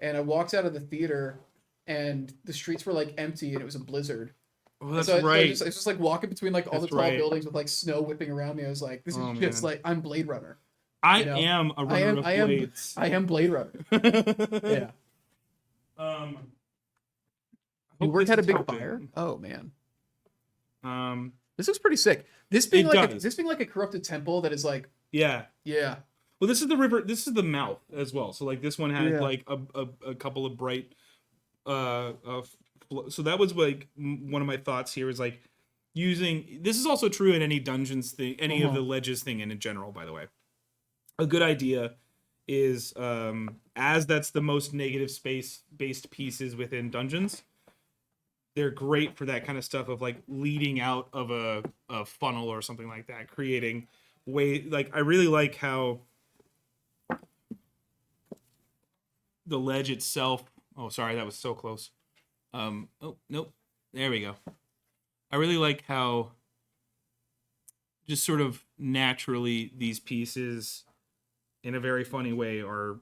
and I walked out of the theater, and the streets were like empty, and it was a blizzard. Oh, that's So right. I was just like walking between like all That's the tall right. buildings with like snow whipping around me. I was like, this is Oh, just man. like I'm Blade Runner. I you know, am a runner of blades. I am Blade Runner. Yeah. You hope worked this at a is big helping. fire. Oh man, Um, this looks pretty sick. This being It like does. this being like a corrupted temple that is like yeah. yeah. Well, this is the river. This is the mouth as well. So like this one had Yeah. like a couple of bright, so that was like one of my thoughts here is like using. This is also true in any dungeons thing, any of the ledges thing, and in general, by the way. A good idea is as that's the most negative space based pieces within dungeons. They're great for that kind of stuff of like leading out of a funnel or something like that, creating way like I really like how the ledge itself. Oh, sorry, that was so close. Oh, nope. There we go. I really like how just sort of naturally these pieces in a very funny way are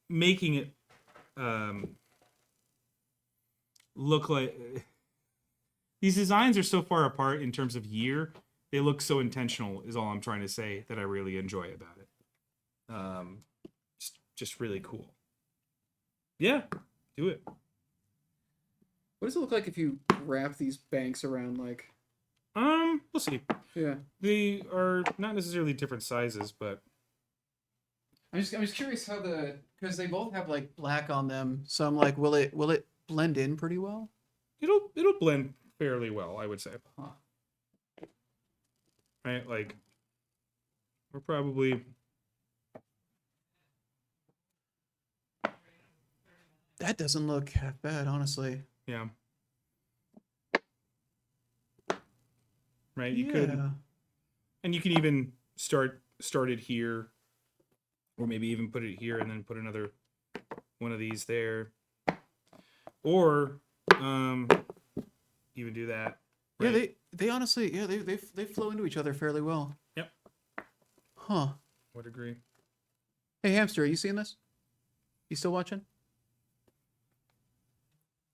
making it look like these designs are so far apart in terms of year. They look so intentional is all I'm trying to say that I really enjoy about it. Just really cool. Yeah, do it. What does it look like if you wrap these banks around like? We'll see. Yeah. They are not necessarily different sizes, but I'm just curious how because they both have like black on them. So I'm like, will it blend in pretty well? it'll blend fairly well, I would say. Huh. Right? Like we're probably That doesn't look half bad, honestly. yeah. Right? You could and you can even start it here, or maybe even put it here and then put another one of these there, or even do that. Yeah, Right? they honestly they flow into each other fairly well. Yep. Huh. Would agree. Hey hamster, are you seeing this? You still watching?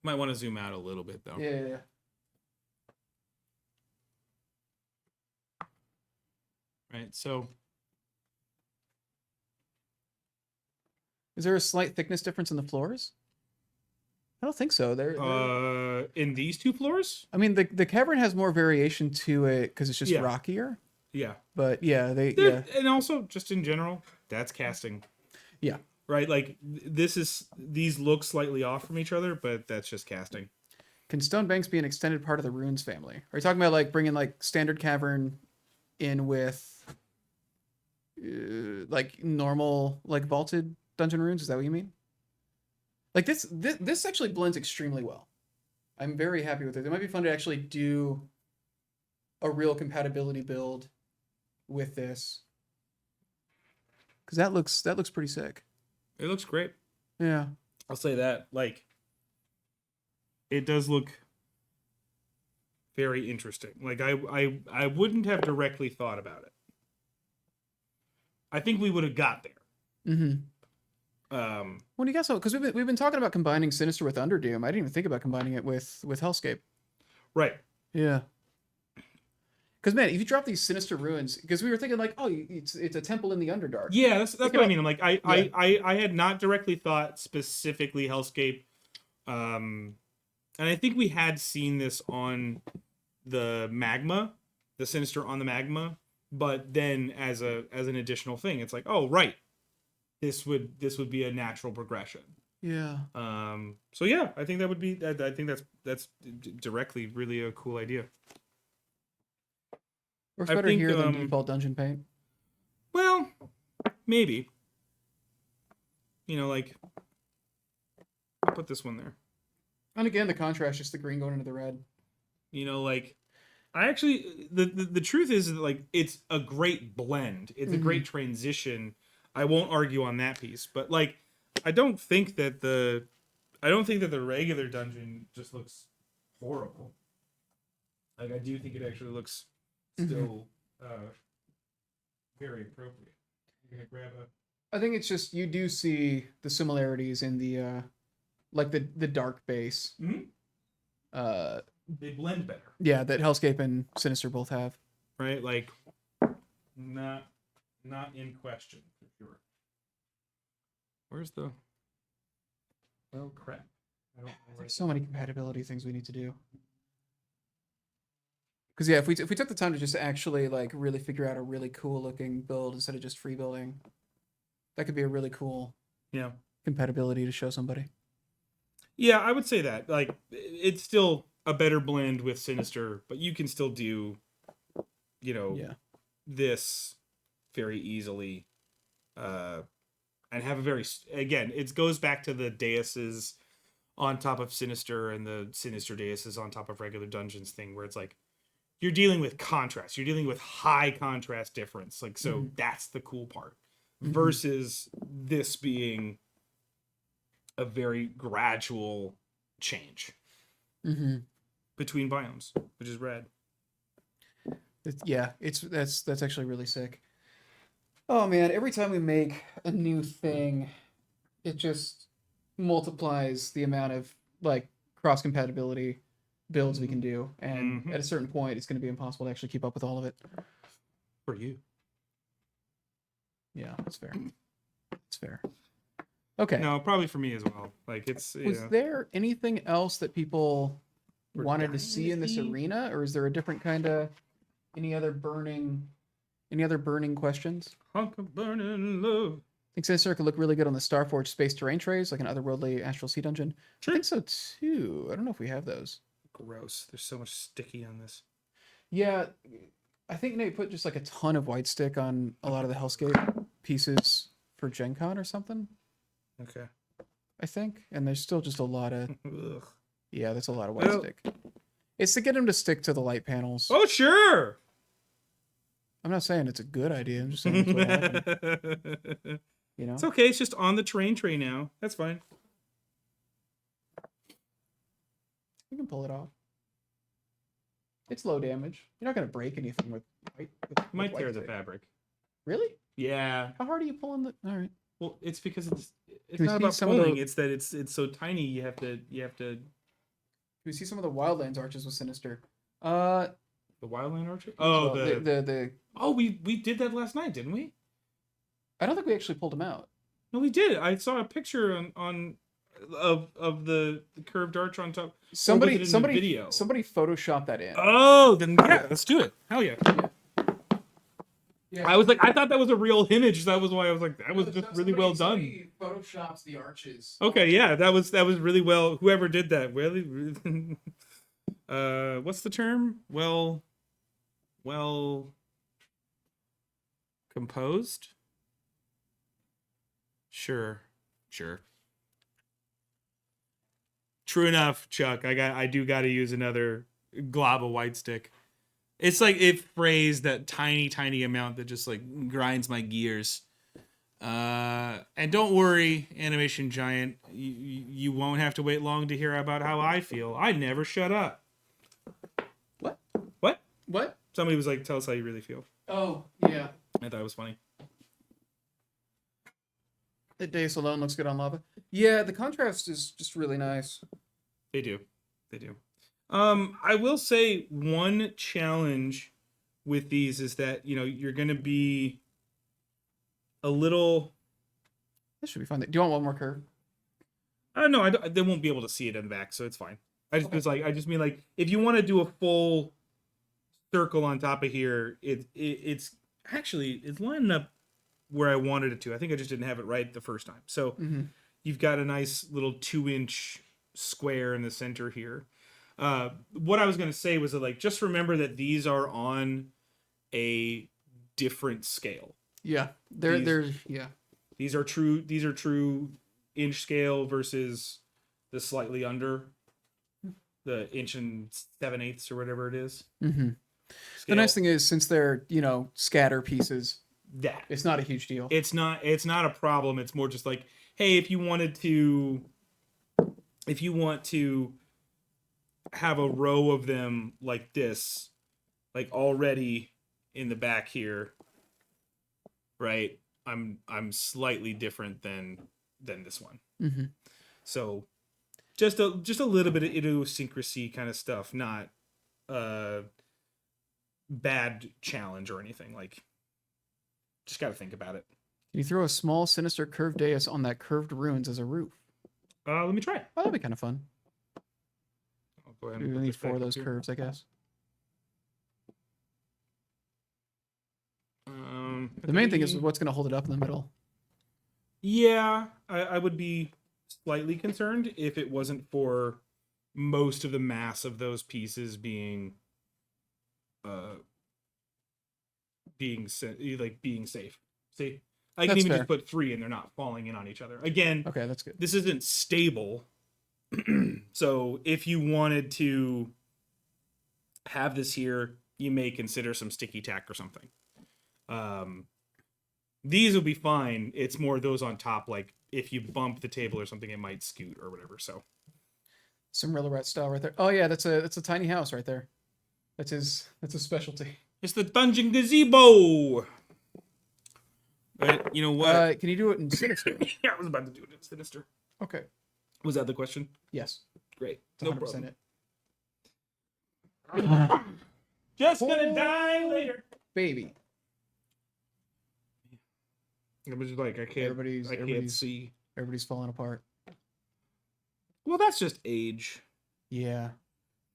Might want to zoom out a little bit though. Yeah. Right? So Is there a slight thickness difference in the floors? I don't think so. They're in these two floors? I mean, the cavern has more variation to it because it's just Yeah. rockier. Yeah. But yeah, And also just in general, that's casting. Yeah. Right? Like these look slightly off from each other, but that's just casting. Can stone banks be an extended part of the runes family? Are you talking about like bringing like standard cavern in with like normal like vaulted dungeon runes? Is that what you mean? Like this actually blends extremely well. I'm very happy with it. It might be fun to actually do a real compatibility build with this, because that looks pretty sick. It looks great. Yeah. I'll say that. Like, it does look very interesting. Like, I wouldn't have directly thought about it. I think we would have got there. Mm-hmm. What do you guys know? Because we've been talking about combining Sinister with Underdoom. I didn't even think about combining it with Hellscape. Right. Yeah. Because man, if you drop these Sinister ruins, because we were thinking like, oh, it's a temple in the Underdark. Yeah, that's what I mean. I'm like, Yeah. I had not directly thought specifically Hellscape. And I think we had seen this on the magma, the Sinister on the magma, but then as an additional thing, it's like, oh right, this would be a natural progression. Yeah. So yeah, I think that would be. I think that's directly really a cool idea. Works I better think, here than default dungeon paint. Well, maybe. You know, like I'll put this one there. And again, the contrast, just the green going into the red. You know, like I actually the truth is that like it's a great blend. It's a great transition. I won't argue on that piece, but like I don't think that the regular dungeon just looks horrible. Like I do think it actually looks still very appropriate. You're gonna grab a I think it's just you do see the similarities in the like the dark base. they blend better. Yeah, that Hellscape and Sinister both have. Right? Like not in question for sure. Where's the oh crap. I don't know where There's so many compatibility things we need to do. Because yeah, if we took the time to just actually like really figure out a really cool looking build instead of just free building, that could be a really cool yeah. compatibility to show somebody. Yeah, I would say that. Like it's still a better blend with Sinister, but you can still do this very easily and have a very again, it goes back to the daises on top of Sinister and the Sinister daises on top of regular dungeons thing where it's like you're dealing with contrast. You're dealing with high contrast difference. Like so that's the cool part. Versus this being a very gradual change between biomes, which is rad. That's actually really sick. Oh man, every time we make a new thing, it just multiplies the amount of like cross compatibility builds we can do, and at a certain point, it's going to be impossible to actually keep up with all of it. For you. Yeah, that's fair. That's fair. Okay. No, probably for me as well. Like it's Was there anything else that people We're wanted to dying see to in this see? arena, or is there a different kind of any other burning questions? Hunk of burning love. I think Sinister could look really good on the Starforged space terrain trays, like an otherworldly astral sea dungeon. Sure. I think so too. I don't know if we have those. Gross. There's so much sticky on this. Yeah, I think Nate put just like a ton of white stick on a lot of the Hellscape pieces for Gen Con or something, Okay. I think. And there's still just a lot of, Ugh. yeah, that's a lot of white Well- stick. It's to get him to stick to the light panels. Oh sure. I'm not saying it's a good idea. I'm just saying it's what happened. It's You know? okay. It's just on the terrain tray now. That's fine. You can pull it off. It's low damage. You're not going to break anything with white. With Might white tear the stick. fabric. Really? Yeah. How hard are you pulling the? All right. Well, it's because it's Can we not see about some of the- pulling. It's that it's so tiny. You have to. We see some of the Wildlands arches with Sinister. The Wildland Archer. Oh, well, the the. Oh, we did that last night, didn't we? I don't think we actually pulled him out. No, we did. I saw a picture of the curved arch on top. Somebody, in the somebody, video? somebody photoshopped that in. Oh, then yeah, let's do it. Hell yeah. Yeah. I was like, I thought that was a real image. That was why I was like, that was just really well done. Somebody photoshops the arches. Okay, yeah, that was really well. Whoever did that, really, what's the term? Well composed. Sure. True enough, Chuck. I do got to use another glob of white stick. It's like it frays that tiny amount that just like grinds my gears. And don't worry, Animation Giant, you won't have to wait long to hear about how I feel. I never shut up. What? Somebody was like, tell us how you really feel. Oh, yeah. I thought it was funny. The Deus Alone looks good on lava. Yeah, the contrast is just really nice. They do. I will say one challenge with these is that, you're going to be a little... This should be fun. Do you want one more curve? No, they won't be able to see it in the back, so it's fine. I just mean like, if you want to do a full circle on top of here, it's lining up where I wanted it to. I think I just didn't have it right the first time. So you've got a nice little 2-inch square in the center here. What I was going to say was that, like, just remember that these are on a different scale. Yeah. These are true inch scale versus the slightly under the inch and 7/8 or whatever it is. Mm-hmm. The Scale. nice thing is, since they're, scatter pieces, That it's not a huge deal. it's not a problem. It's more just like, hey, if you want to have a row of them like this, like already in the back here, right? I'm slightly different than this one. Mm-hmm. So just a little bit of idiosyncrasy kind of stuff, not bad challenge or anything. Like, just got to think about it. Can you throw a small Sinister curved dais on that curved ruins as a roof? Let me try. Oh, that'd be kind of fun. I'll go ahead We and put need this 4 back of those up here. curves, I guess. The main thing is what's going to hold it up in the middle. Yeah, I would be slightly concerned if it wasn't for most of the mass of those pieces being safe. See, I can That's even fair. just put 3 and they're not falling in on each other. Again, Okay, that's good. this isn't stable. So if you wanted to have this here, you may consider some sticky tack or something. These will be fine. It's more those on top, like if you bump the table or something, it might scoot or whatever. So Some Rilla Rat style right there. Oh yeah, that's a tiny house right there. That's his specialty. it's the dungeon gazebo. But you know what? Can you do it in Sinister? Yeah, I was about to do it in Sinister. Okay. Was that the question? Yes. Great. It's No 100% problem. it. Just gonna die later. Baby. I was just like, I can't Everybody's see. Everybody's falling apart. Well, that's just age. Yeah.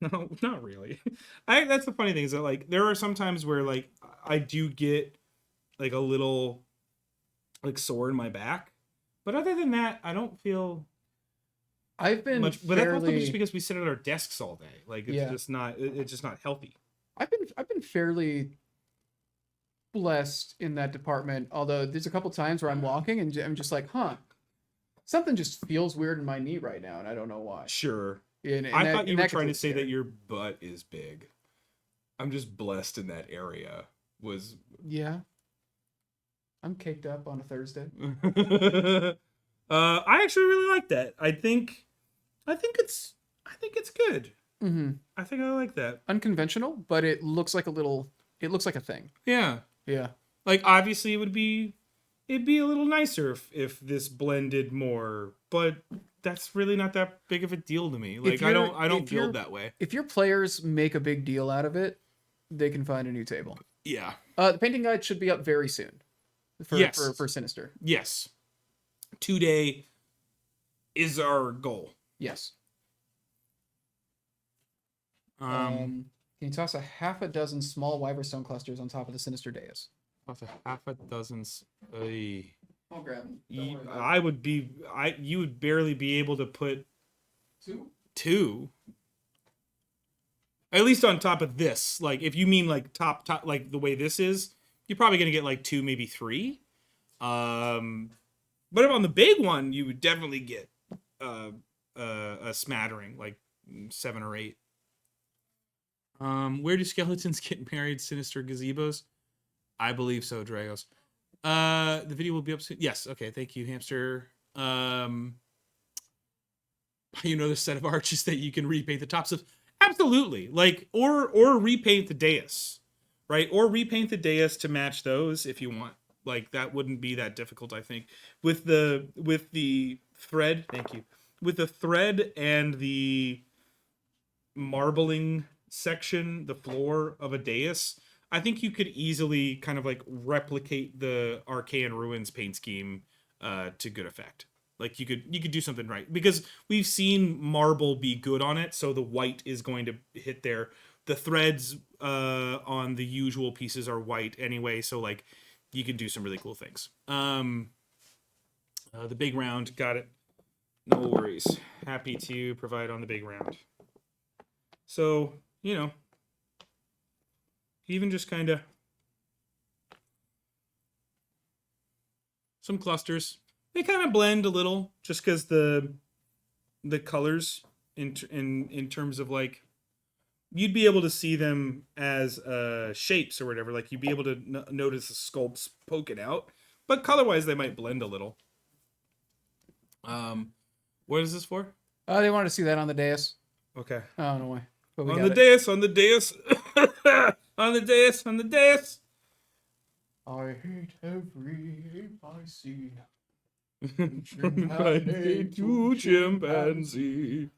No, not really. That's the funny thing is that like there are some times where like I do get like a little like sore in my back, but other than that, I don't feel I've been much. But that's also fairly. just because we sit at our desks all day. Like it's Yeah. just not. It's just not healthy. I've been fairly blessed in that department. Although there's a couple times where I'm walking and I'm just like, huh, something just feels weird in my knee right now, and I don't know why. Sure. And I thought you were that trying to gets say that scary. your butt is big. I'm just blessed in that area. Was Yeah. I'm caked up on a Thursday. I actually really like that. I think it's good. Mm-hmm. I think I like that. Unconventional, but it looks like a little. It looks like a thing. Yeah. Yeah. Like obviously it'd be a little nicer if this blended more, but that's really not that big of a deal to me. Like I don't build that way. If your players make a big deal out of it, they can find a new table. Yeah. The painting guide should be up very soon. For Sinister. Yes. 2-day is our goal. Yes. Um, Can you toss a half a dozen small Wyverstone clusters on top of the Sinister dais? About a half a dozen's. I'll grab them. You would barely be able to put Two? two. At least on top of this. Like if you mean like top like the way this is, you're probably gonna get like 2, maybe 3. But if on the big one, you would definitely get a smattering, like 7 or 8. Where do skeletons get married? Sinister gazebos? I believe so, Dragos. The video will be up soon. Yes, okay, thank you, Hamster. Another set of arches that you can repaint the tops of. Absolutely. Like, or repaint the dais, right? Or repaint the dais to match those if you want. Like, that wouldn't be that difficult, I think. With the thread, thank you. With the thread and the marbling section, the floor of a dais, I think you could easily kind of like replicate the Archaean Ruins paint scheme to good effect. Like you could do something right because we've seen marble be good on it, so the white is going to hit there. The threads on the usual pieces are white anyway, so like you can do some really cool things. The big round, got it. No worries. Happy to provide on the big round. So, even just kind of some clusters. They kind of blend a little just because the colors in terms of like you'd be able to see them as shapes or whatever. Like you'd be able to notice the sculpts poking out, but color wise they might blend a little. What is this for? They wanted to see that on the dais. Okay. I don't know why. But On the dais, on the dais, on the dais, on the dais. I hate every ape I see. I hate you, chimpanzee.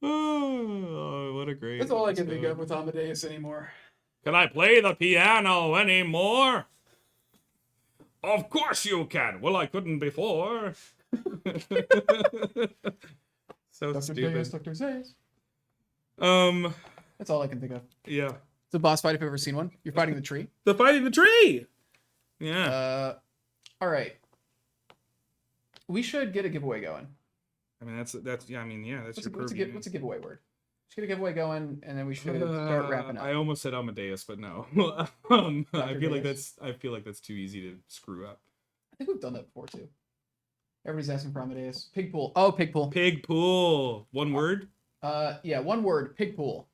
Oh, what a great. That's all I can think of with Amadeus anymore. Can I play the piano anymore? Of course you can. Well, I couldn't before. So Dr. stupid. Deus, Dr. Zayas. That's all I can think of. Yeah. It's a boss fight if I've ever seen one. You're fighting the tree. The fighting the tree. Yeah. All right. We should get a giveaway going. I mean, that's yeah. I mean, yeah. That's What's your what's a giveaway word? Let's get a giveaway going, and then we should start wrapping up. I almost said Amadeus, but no. I feel like Deus. that's too easy to screw up. I think we've done that before too. Everybody's asking for Amadeus. Pig pool. Oh, pig pool. Pig pool. One word. Yeah, one word. Pig pool.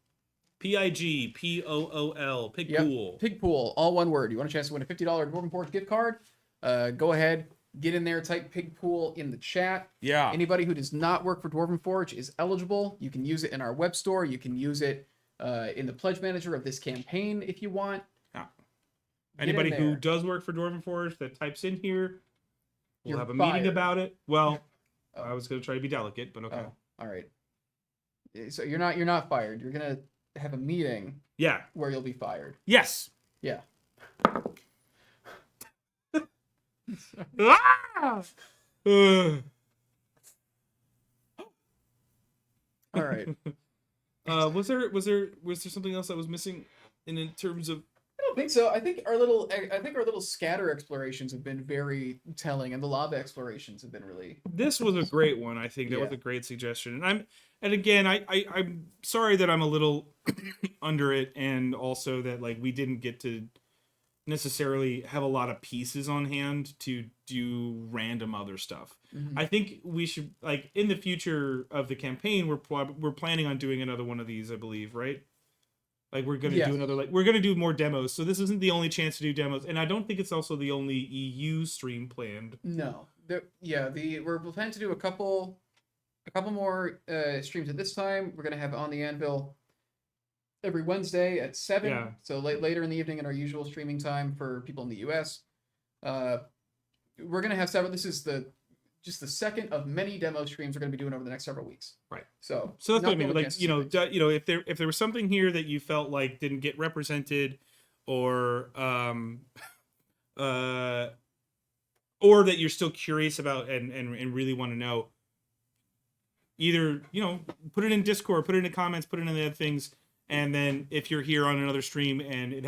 PIGPOOL. Pig Yep. pool. Pig pool. All one word. You want a chance to win a $50 Dwarven Forge gift card? Go ahead. Get in there. Type pig pool in the chat. Yeah. Anybody who does not work for Dwarven Forge is eligible. You can use it in our web store. You can use it in the pledge manager of this campaign if you want. Yeah. Get Anybody in who there. does work for Dwarven Forge that types in here, we'll You're have a fired. meeting about it. Well, Oh. I was going to try to be delicate, but okay. Oh, all right. So you're not fired. You're gonna have a meeting Yeah. where you'll be fired. Yes. Yeah. Ah! All right. Was there something else that was missing in terms of? I don't think so. I think our little scatter explorations have been very telling, and the lava explorations have been really. This was a great one. I think that was Yeah. a great suggestion, and again, I'm sorry that I'm a little under it, and also that like we didn't get to necessarily have a lot of pieces on hand to do random other stuff. Mhm. I think we should like in the future of the campaign, we're planning on doing another one of these, I believe, right? Like we're gonna Yes. do another we're gonna do more demos. So this isn't the only chance to do demos, and I don't think it's also the only EU stream planned. No. We're planning to do a couple more streams at this time. We're gonna have On the Anvil every Wednesday at 7. Yeah. So later in the evening in our usual streaming time for people in the US. We're gonna have several. This is just the second of many demo streams we're gonna be doing over the next several weeks. Right. So So that's what I not mean. going Like against you know, specifics. if there was something here that you felt like didn't get represented, or or that you're still curious about and really want to know, either put it in Discord, put it in the comments, put it in the other things, and then if you're here on another stream and it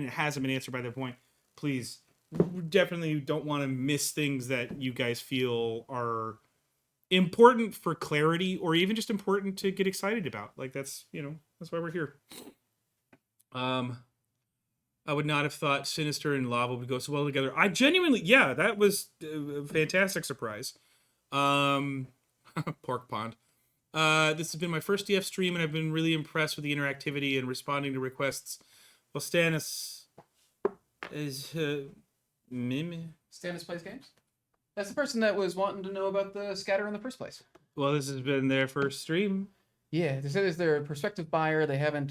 hasn't been answered by that point, please, we definitely don't want to miss things that you guys feel are important for clarity or even just important to get excited about. Like that's why we're here. I would not have thought Sinister and Lava would go so well together. I genuinely, yeah, that was a fantastic surprise. Pork Pond. This has been my first DF stream, and I've been really impressed with the interactivity and responding to requests. Well, Stannis is Stannis Plays Games? That's the person that was wanting to know about the scatter in the first place. well, this has been their first stream. Yeah, they said it's their prospective buyer. They haven't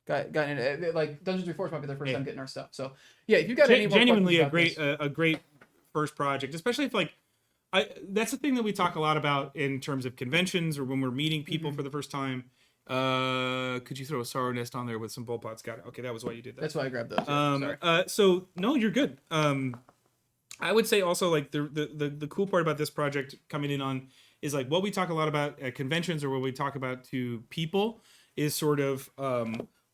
gotten it. Like Dungeons Reforged might be their first time getting our stuff. So yeah, if you got any more Genuinely questions a about great first project, especially if like that's the thing that we talk a lot about in terms of conventions or when we're meeting people for the first time. Could you throw a sorrow nest on there with some bull pots? Got it. Okay, that was why you did that. That's why I grabbed those. Yeah, sorry. So no, you're good. I would say also like the cool part about this project coming in on is like what we talk a lot about at conventions or what we talk about to people is sort of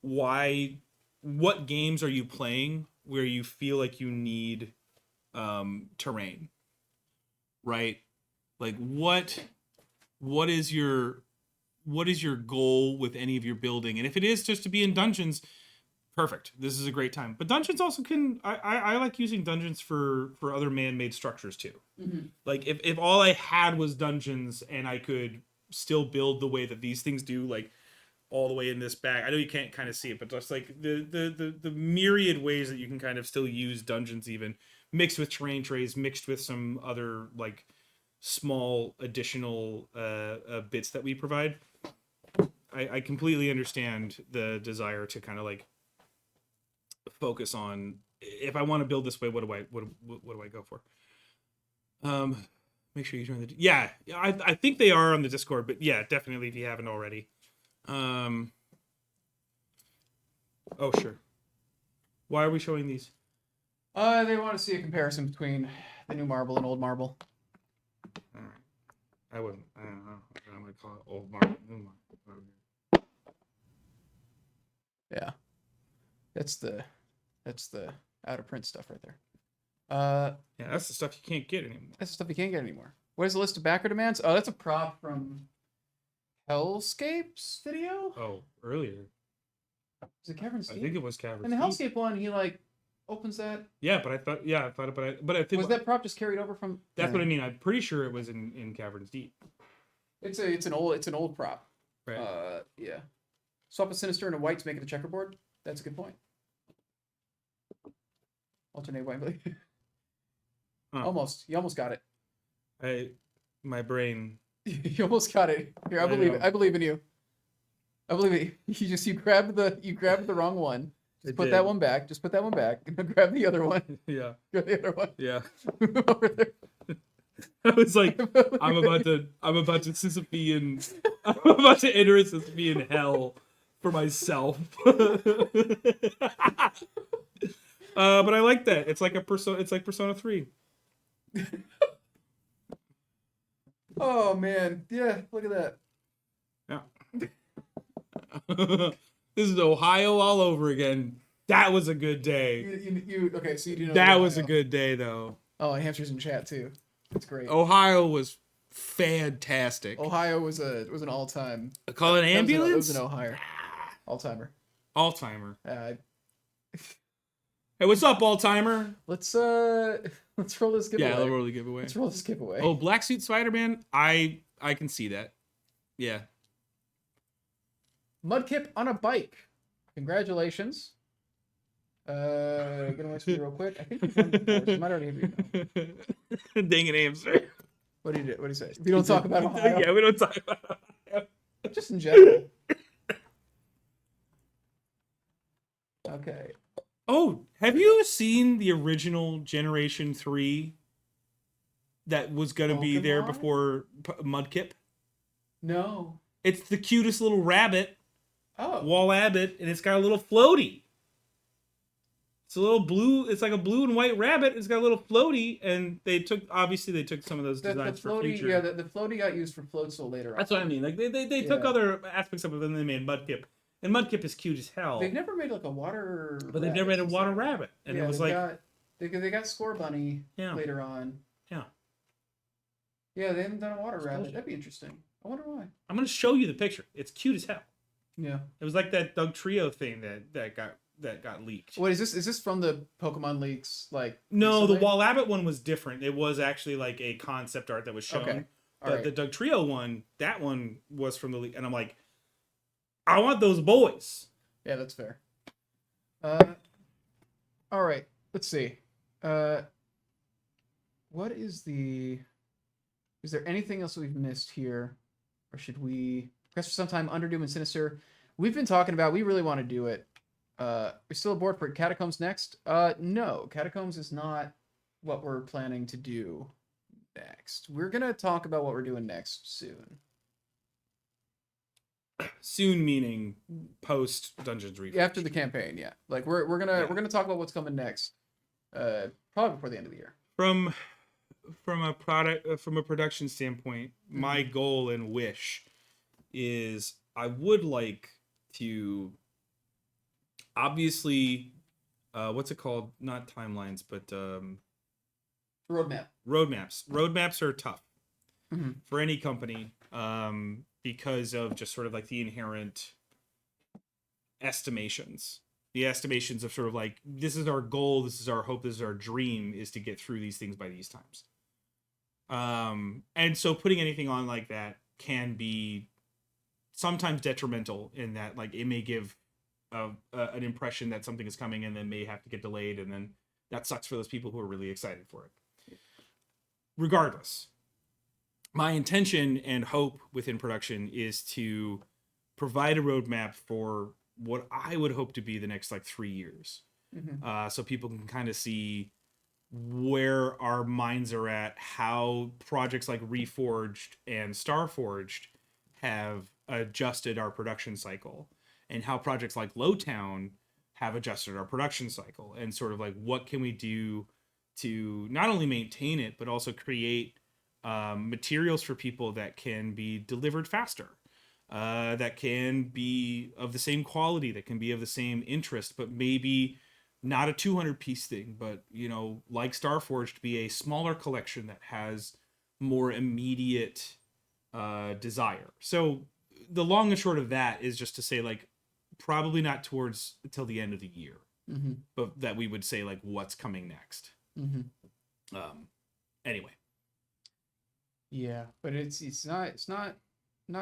what games are you playing where you feel like you need terrain, right? Like what is your goal with any of your building? And if it is just to be in dungeons, perfect. This is a great time. But dungeons also can I like using dungeons for other man-made structures too. Mm-hmm. Like if all I had was dungeons and I could still build the way that these things do, like all the way in this bag. I know you can't kind of see it, but just like the myriad ways that you can kind of still use dungeons, even mixed with terrain trays, mixed with some other like small additional bits that we provide. I completely understand the desire to kind of like focus on, if I want to build this way, what do I go for? Make sure you join the I think they are on the Discord, but yeah, definitely if you haven't already. Oh sure. Why are we showing these? They want to see a comparison between the new marble and old marble. All right. I don't know. I'm gonna call it old marble, new marble. Yeah, that's the out of print stuff right there. Yeah, that's the stuff you can't get anymore. That's the stuff you can't get anymore. What is the list of backer demands? Oh, that's a prop from Hellscape's video. Oh, earlier. Is it Cavern's I Deep? think it was Cavern. In the Hellscape one, he like opens that. Yeah, but I thought but I think Was that prop just carried over from? that's what I mean. I'm pretty sure it was in Cavern's Deep. It's an old prop. Right. Yeah. Swap a Sinister and a white to make it a checkerboard. That's a good point. Alternate white. Almost. You almost got it. My brain. You almost got it. Here, I believe it. I believe in you. I believe it. You grabbed the wrong one. Just put that one back. Just put that one back. And grab the other one. Yeah. Grab the other one. Yeah. Over there. I was like, I'm about to Sisyphean. I'm about to enter a Sisyphean hell for myself. But I like that. It's like Persona 3. Oh man. Yeah, look at that. Yeah. This is Ohio all over again. That was a good day. Okay, so you do know That Ohio. was a good day, though. Oh, Hampshire's in chat too. That's great. Ohio was fantastic. Ohio was an all-time. Call an That was ambulance? an Ohio all-timer. All-timer. Uh, Hey, what's up, all-timer? let's roll this giveaway. Yeah, literally giveaway. Let's roll this giveaway. Oh, Black Suit Spider-Man? I can see that. Yeah. Mudkip on a bike. Congratulations. Gonna watch it real quick. I think you've won before, so I might already have you know. Dang it, hamster. What do you do? What do you say? We don't talk about Ohio. Yeah, we don't talk about Ohio. Just in general. Okay. Oh, have you seen the original Generation 3 that was going to be there Pokemon? before Mudkip? No. It's the cutest little rabbit, Oh. Wallabbit, and it's got a little floaty. It's a little blue, it's like a blue and white rabbit. It's got a little floaty, and they took some of those The designs for floaty, future. yeah, the floaty got used for Floatzel later on. That's what I mean. Like they took Yeah. other aspects of it, and they made Mudkip. And Mudkip is cute as hell. They've never made like a water. But they've never made a rabbit, water so- rabbit. And yeah, it was they've like, got, they got Score Bunny Yeah. later on. Yeah. Yeah, they haven't done a water rabbit. That'd be interesting. I wonder why. I'm going to show you the picture. It's cute as hell. Yeah. It was like that Doug Trio thing that got leaked. What is this? Is this from the Pokemon leaks? Like No, recently? the Wallabbit one was different. It was actually like a concept art that was shown. Okay. All But right. the Doug Trio one, that one was from the leak. And I'm like, I want those boys. Yeah, that's fair. All right. Let's see. What is the? Is there anything else we've missed here, or should we? Request for some time. Underdoom and Sinister. We've been talking about. We really want to do it. We're still aboard for Catacombs next. No, Catacombs is not what we're planning to do next. We're gonna talk about what we're doing next soon. Soon meaning post Dungeons Reforged. After the campaign, yeah. Like we're gonna talk about what's coming next. Probably before the end of the year. From a production standpoint, my goal and wish is I would like to obviously what's it called? Not timelines, but Roadmap. Roadmaps are tough Mhm. for any company because of just sort of like the inherent estimations. The estimations of sort of like, this is our goal, this is our hope, this is our dream, is to get through these things by these times. And so putting anything on like that can be sometimes detrimental in that, like, it may give an impression that something is coming and then may have to get delayed, and then that sucks for those people who are really excited for it. Regardless, my intention and hope within production is to provide a roadmap for what I would hope to be the next like 3 years. So people can kind of see where our minds are at, how projects like Reforged and Starforged have adjusted our production cycle, and how projects like Lowtown have adjusted our production cycle, and sort of like what can we do to not only maintain it, but also create materials for people that can be delivered faster, that can be of the same quality, that can be of the same interest, but maybe not a 200-piece thing, but, you know, like Starforged, be a smaller collection that has more immediate desire. So the long and short of that is just to say, like, probably not towards till the end of the year, but that we would say like what's coming next. Anyway. Yeah, but it's not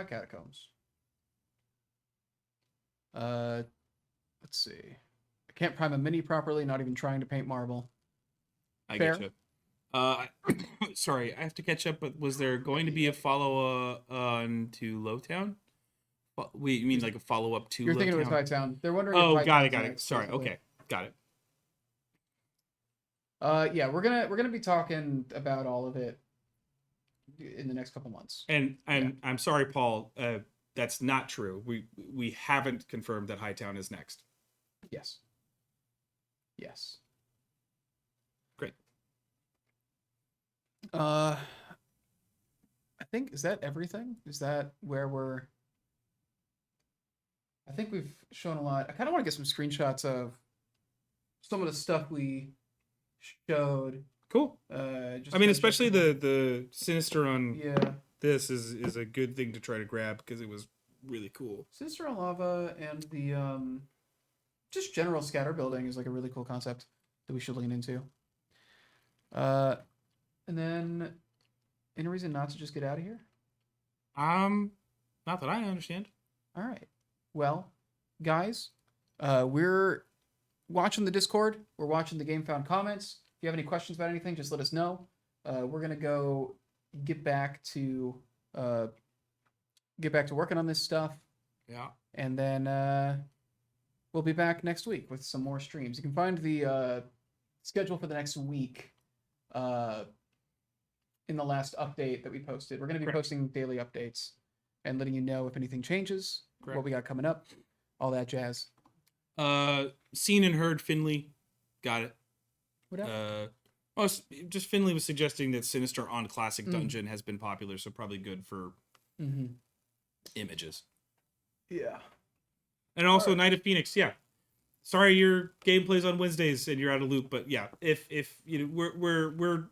Catacombs. Let's see. I can't prime a mini properly. Not even trying to paint marble. I Fair. get you. Sorry, I have to catch up. But was there going to be a follow on to Lowtown? Wait, you mean like a follow up to? You're thinking it was Lowtown? Hightown. They're wondering. Oh, if got Hightown's it. next, Sorry. basically. Okay, got it. Yeah, we're gonna be talking about all of it in the next couple months. And I'm sorry, Paul. That's not true. We haven't confirmed that Hightown is next. Yes. Yes. Great. I think, is that everything? Is that where we're? I think we've shown a lot. I kind of want to get some screenshots of some of the stuff we showed. Cool. Just I mean, to- especially the Sinister on yeah, this is a good thing to try to grab because it was really cool. Sister on Lava and the just general scatter building is like a really cool concept that we should lean into. And then any reason not to just get out of here? Not that I understand. All right. Well, guys, we're watching the Discord. We're watching the Game Found comments. If you have any questions about anything, just let us know. We're gonna go get back to working on this stuff, Yeah. and then we'll be back next week with some more streams. You can find the schedule for the next week in the last update that we posted. We're going to be Correct. posting daily updates and letting you know if anything changes, Correct. what we got coming up, all that jazz. Seen and heard Finley. Got it. What else? Well, just Finley was suggesting that Sinister on Classic Mm. Dungeon has been popular, so probably good for Mm-hmm. images. Yeah. And also Alright. Night of Phoenix, yeah. Sorry your game plays on Wednesdays and you're out of loop, but yeah, if you know we're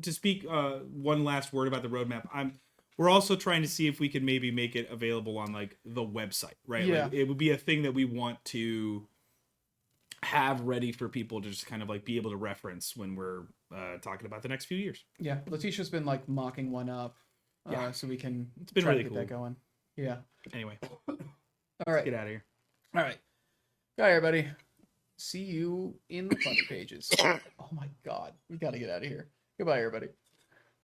to speak one last word about the roadmap, we're also trying to see if we can maybe make it available on like the website, right? Yeah. Like, it would be a thing that we want to have ready for people to just kind of like be able to reference when we're talking about the next few years. Yeah. Letitia's been like mocking one up, Yeah. so we can It's been try really to get cool. that going. Yeah. Anyway, All right. get out of here. All right. Bye, everybody. See you in the funny pages. Oh my God. We got to get out of here. Goodbye, everybody.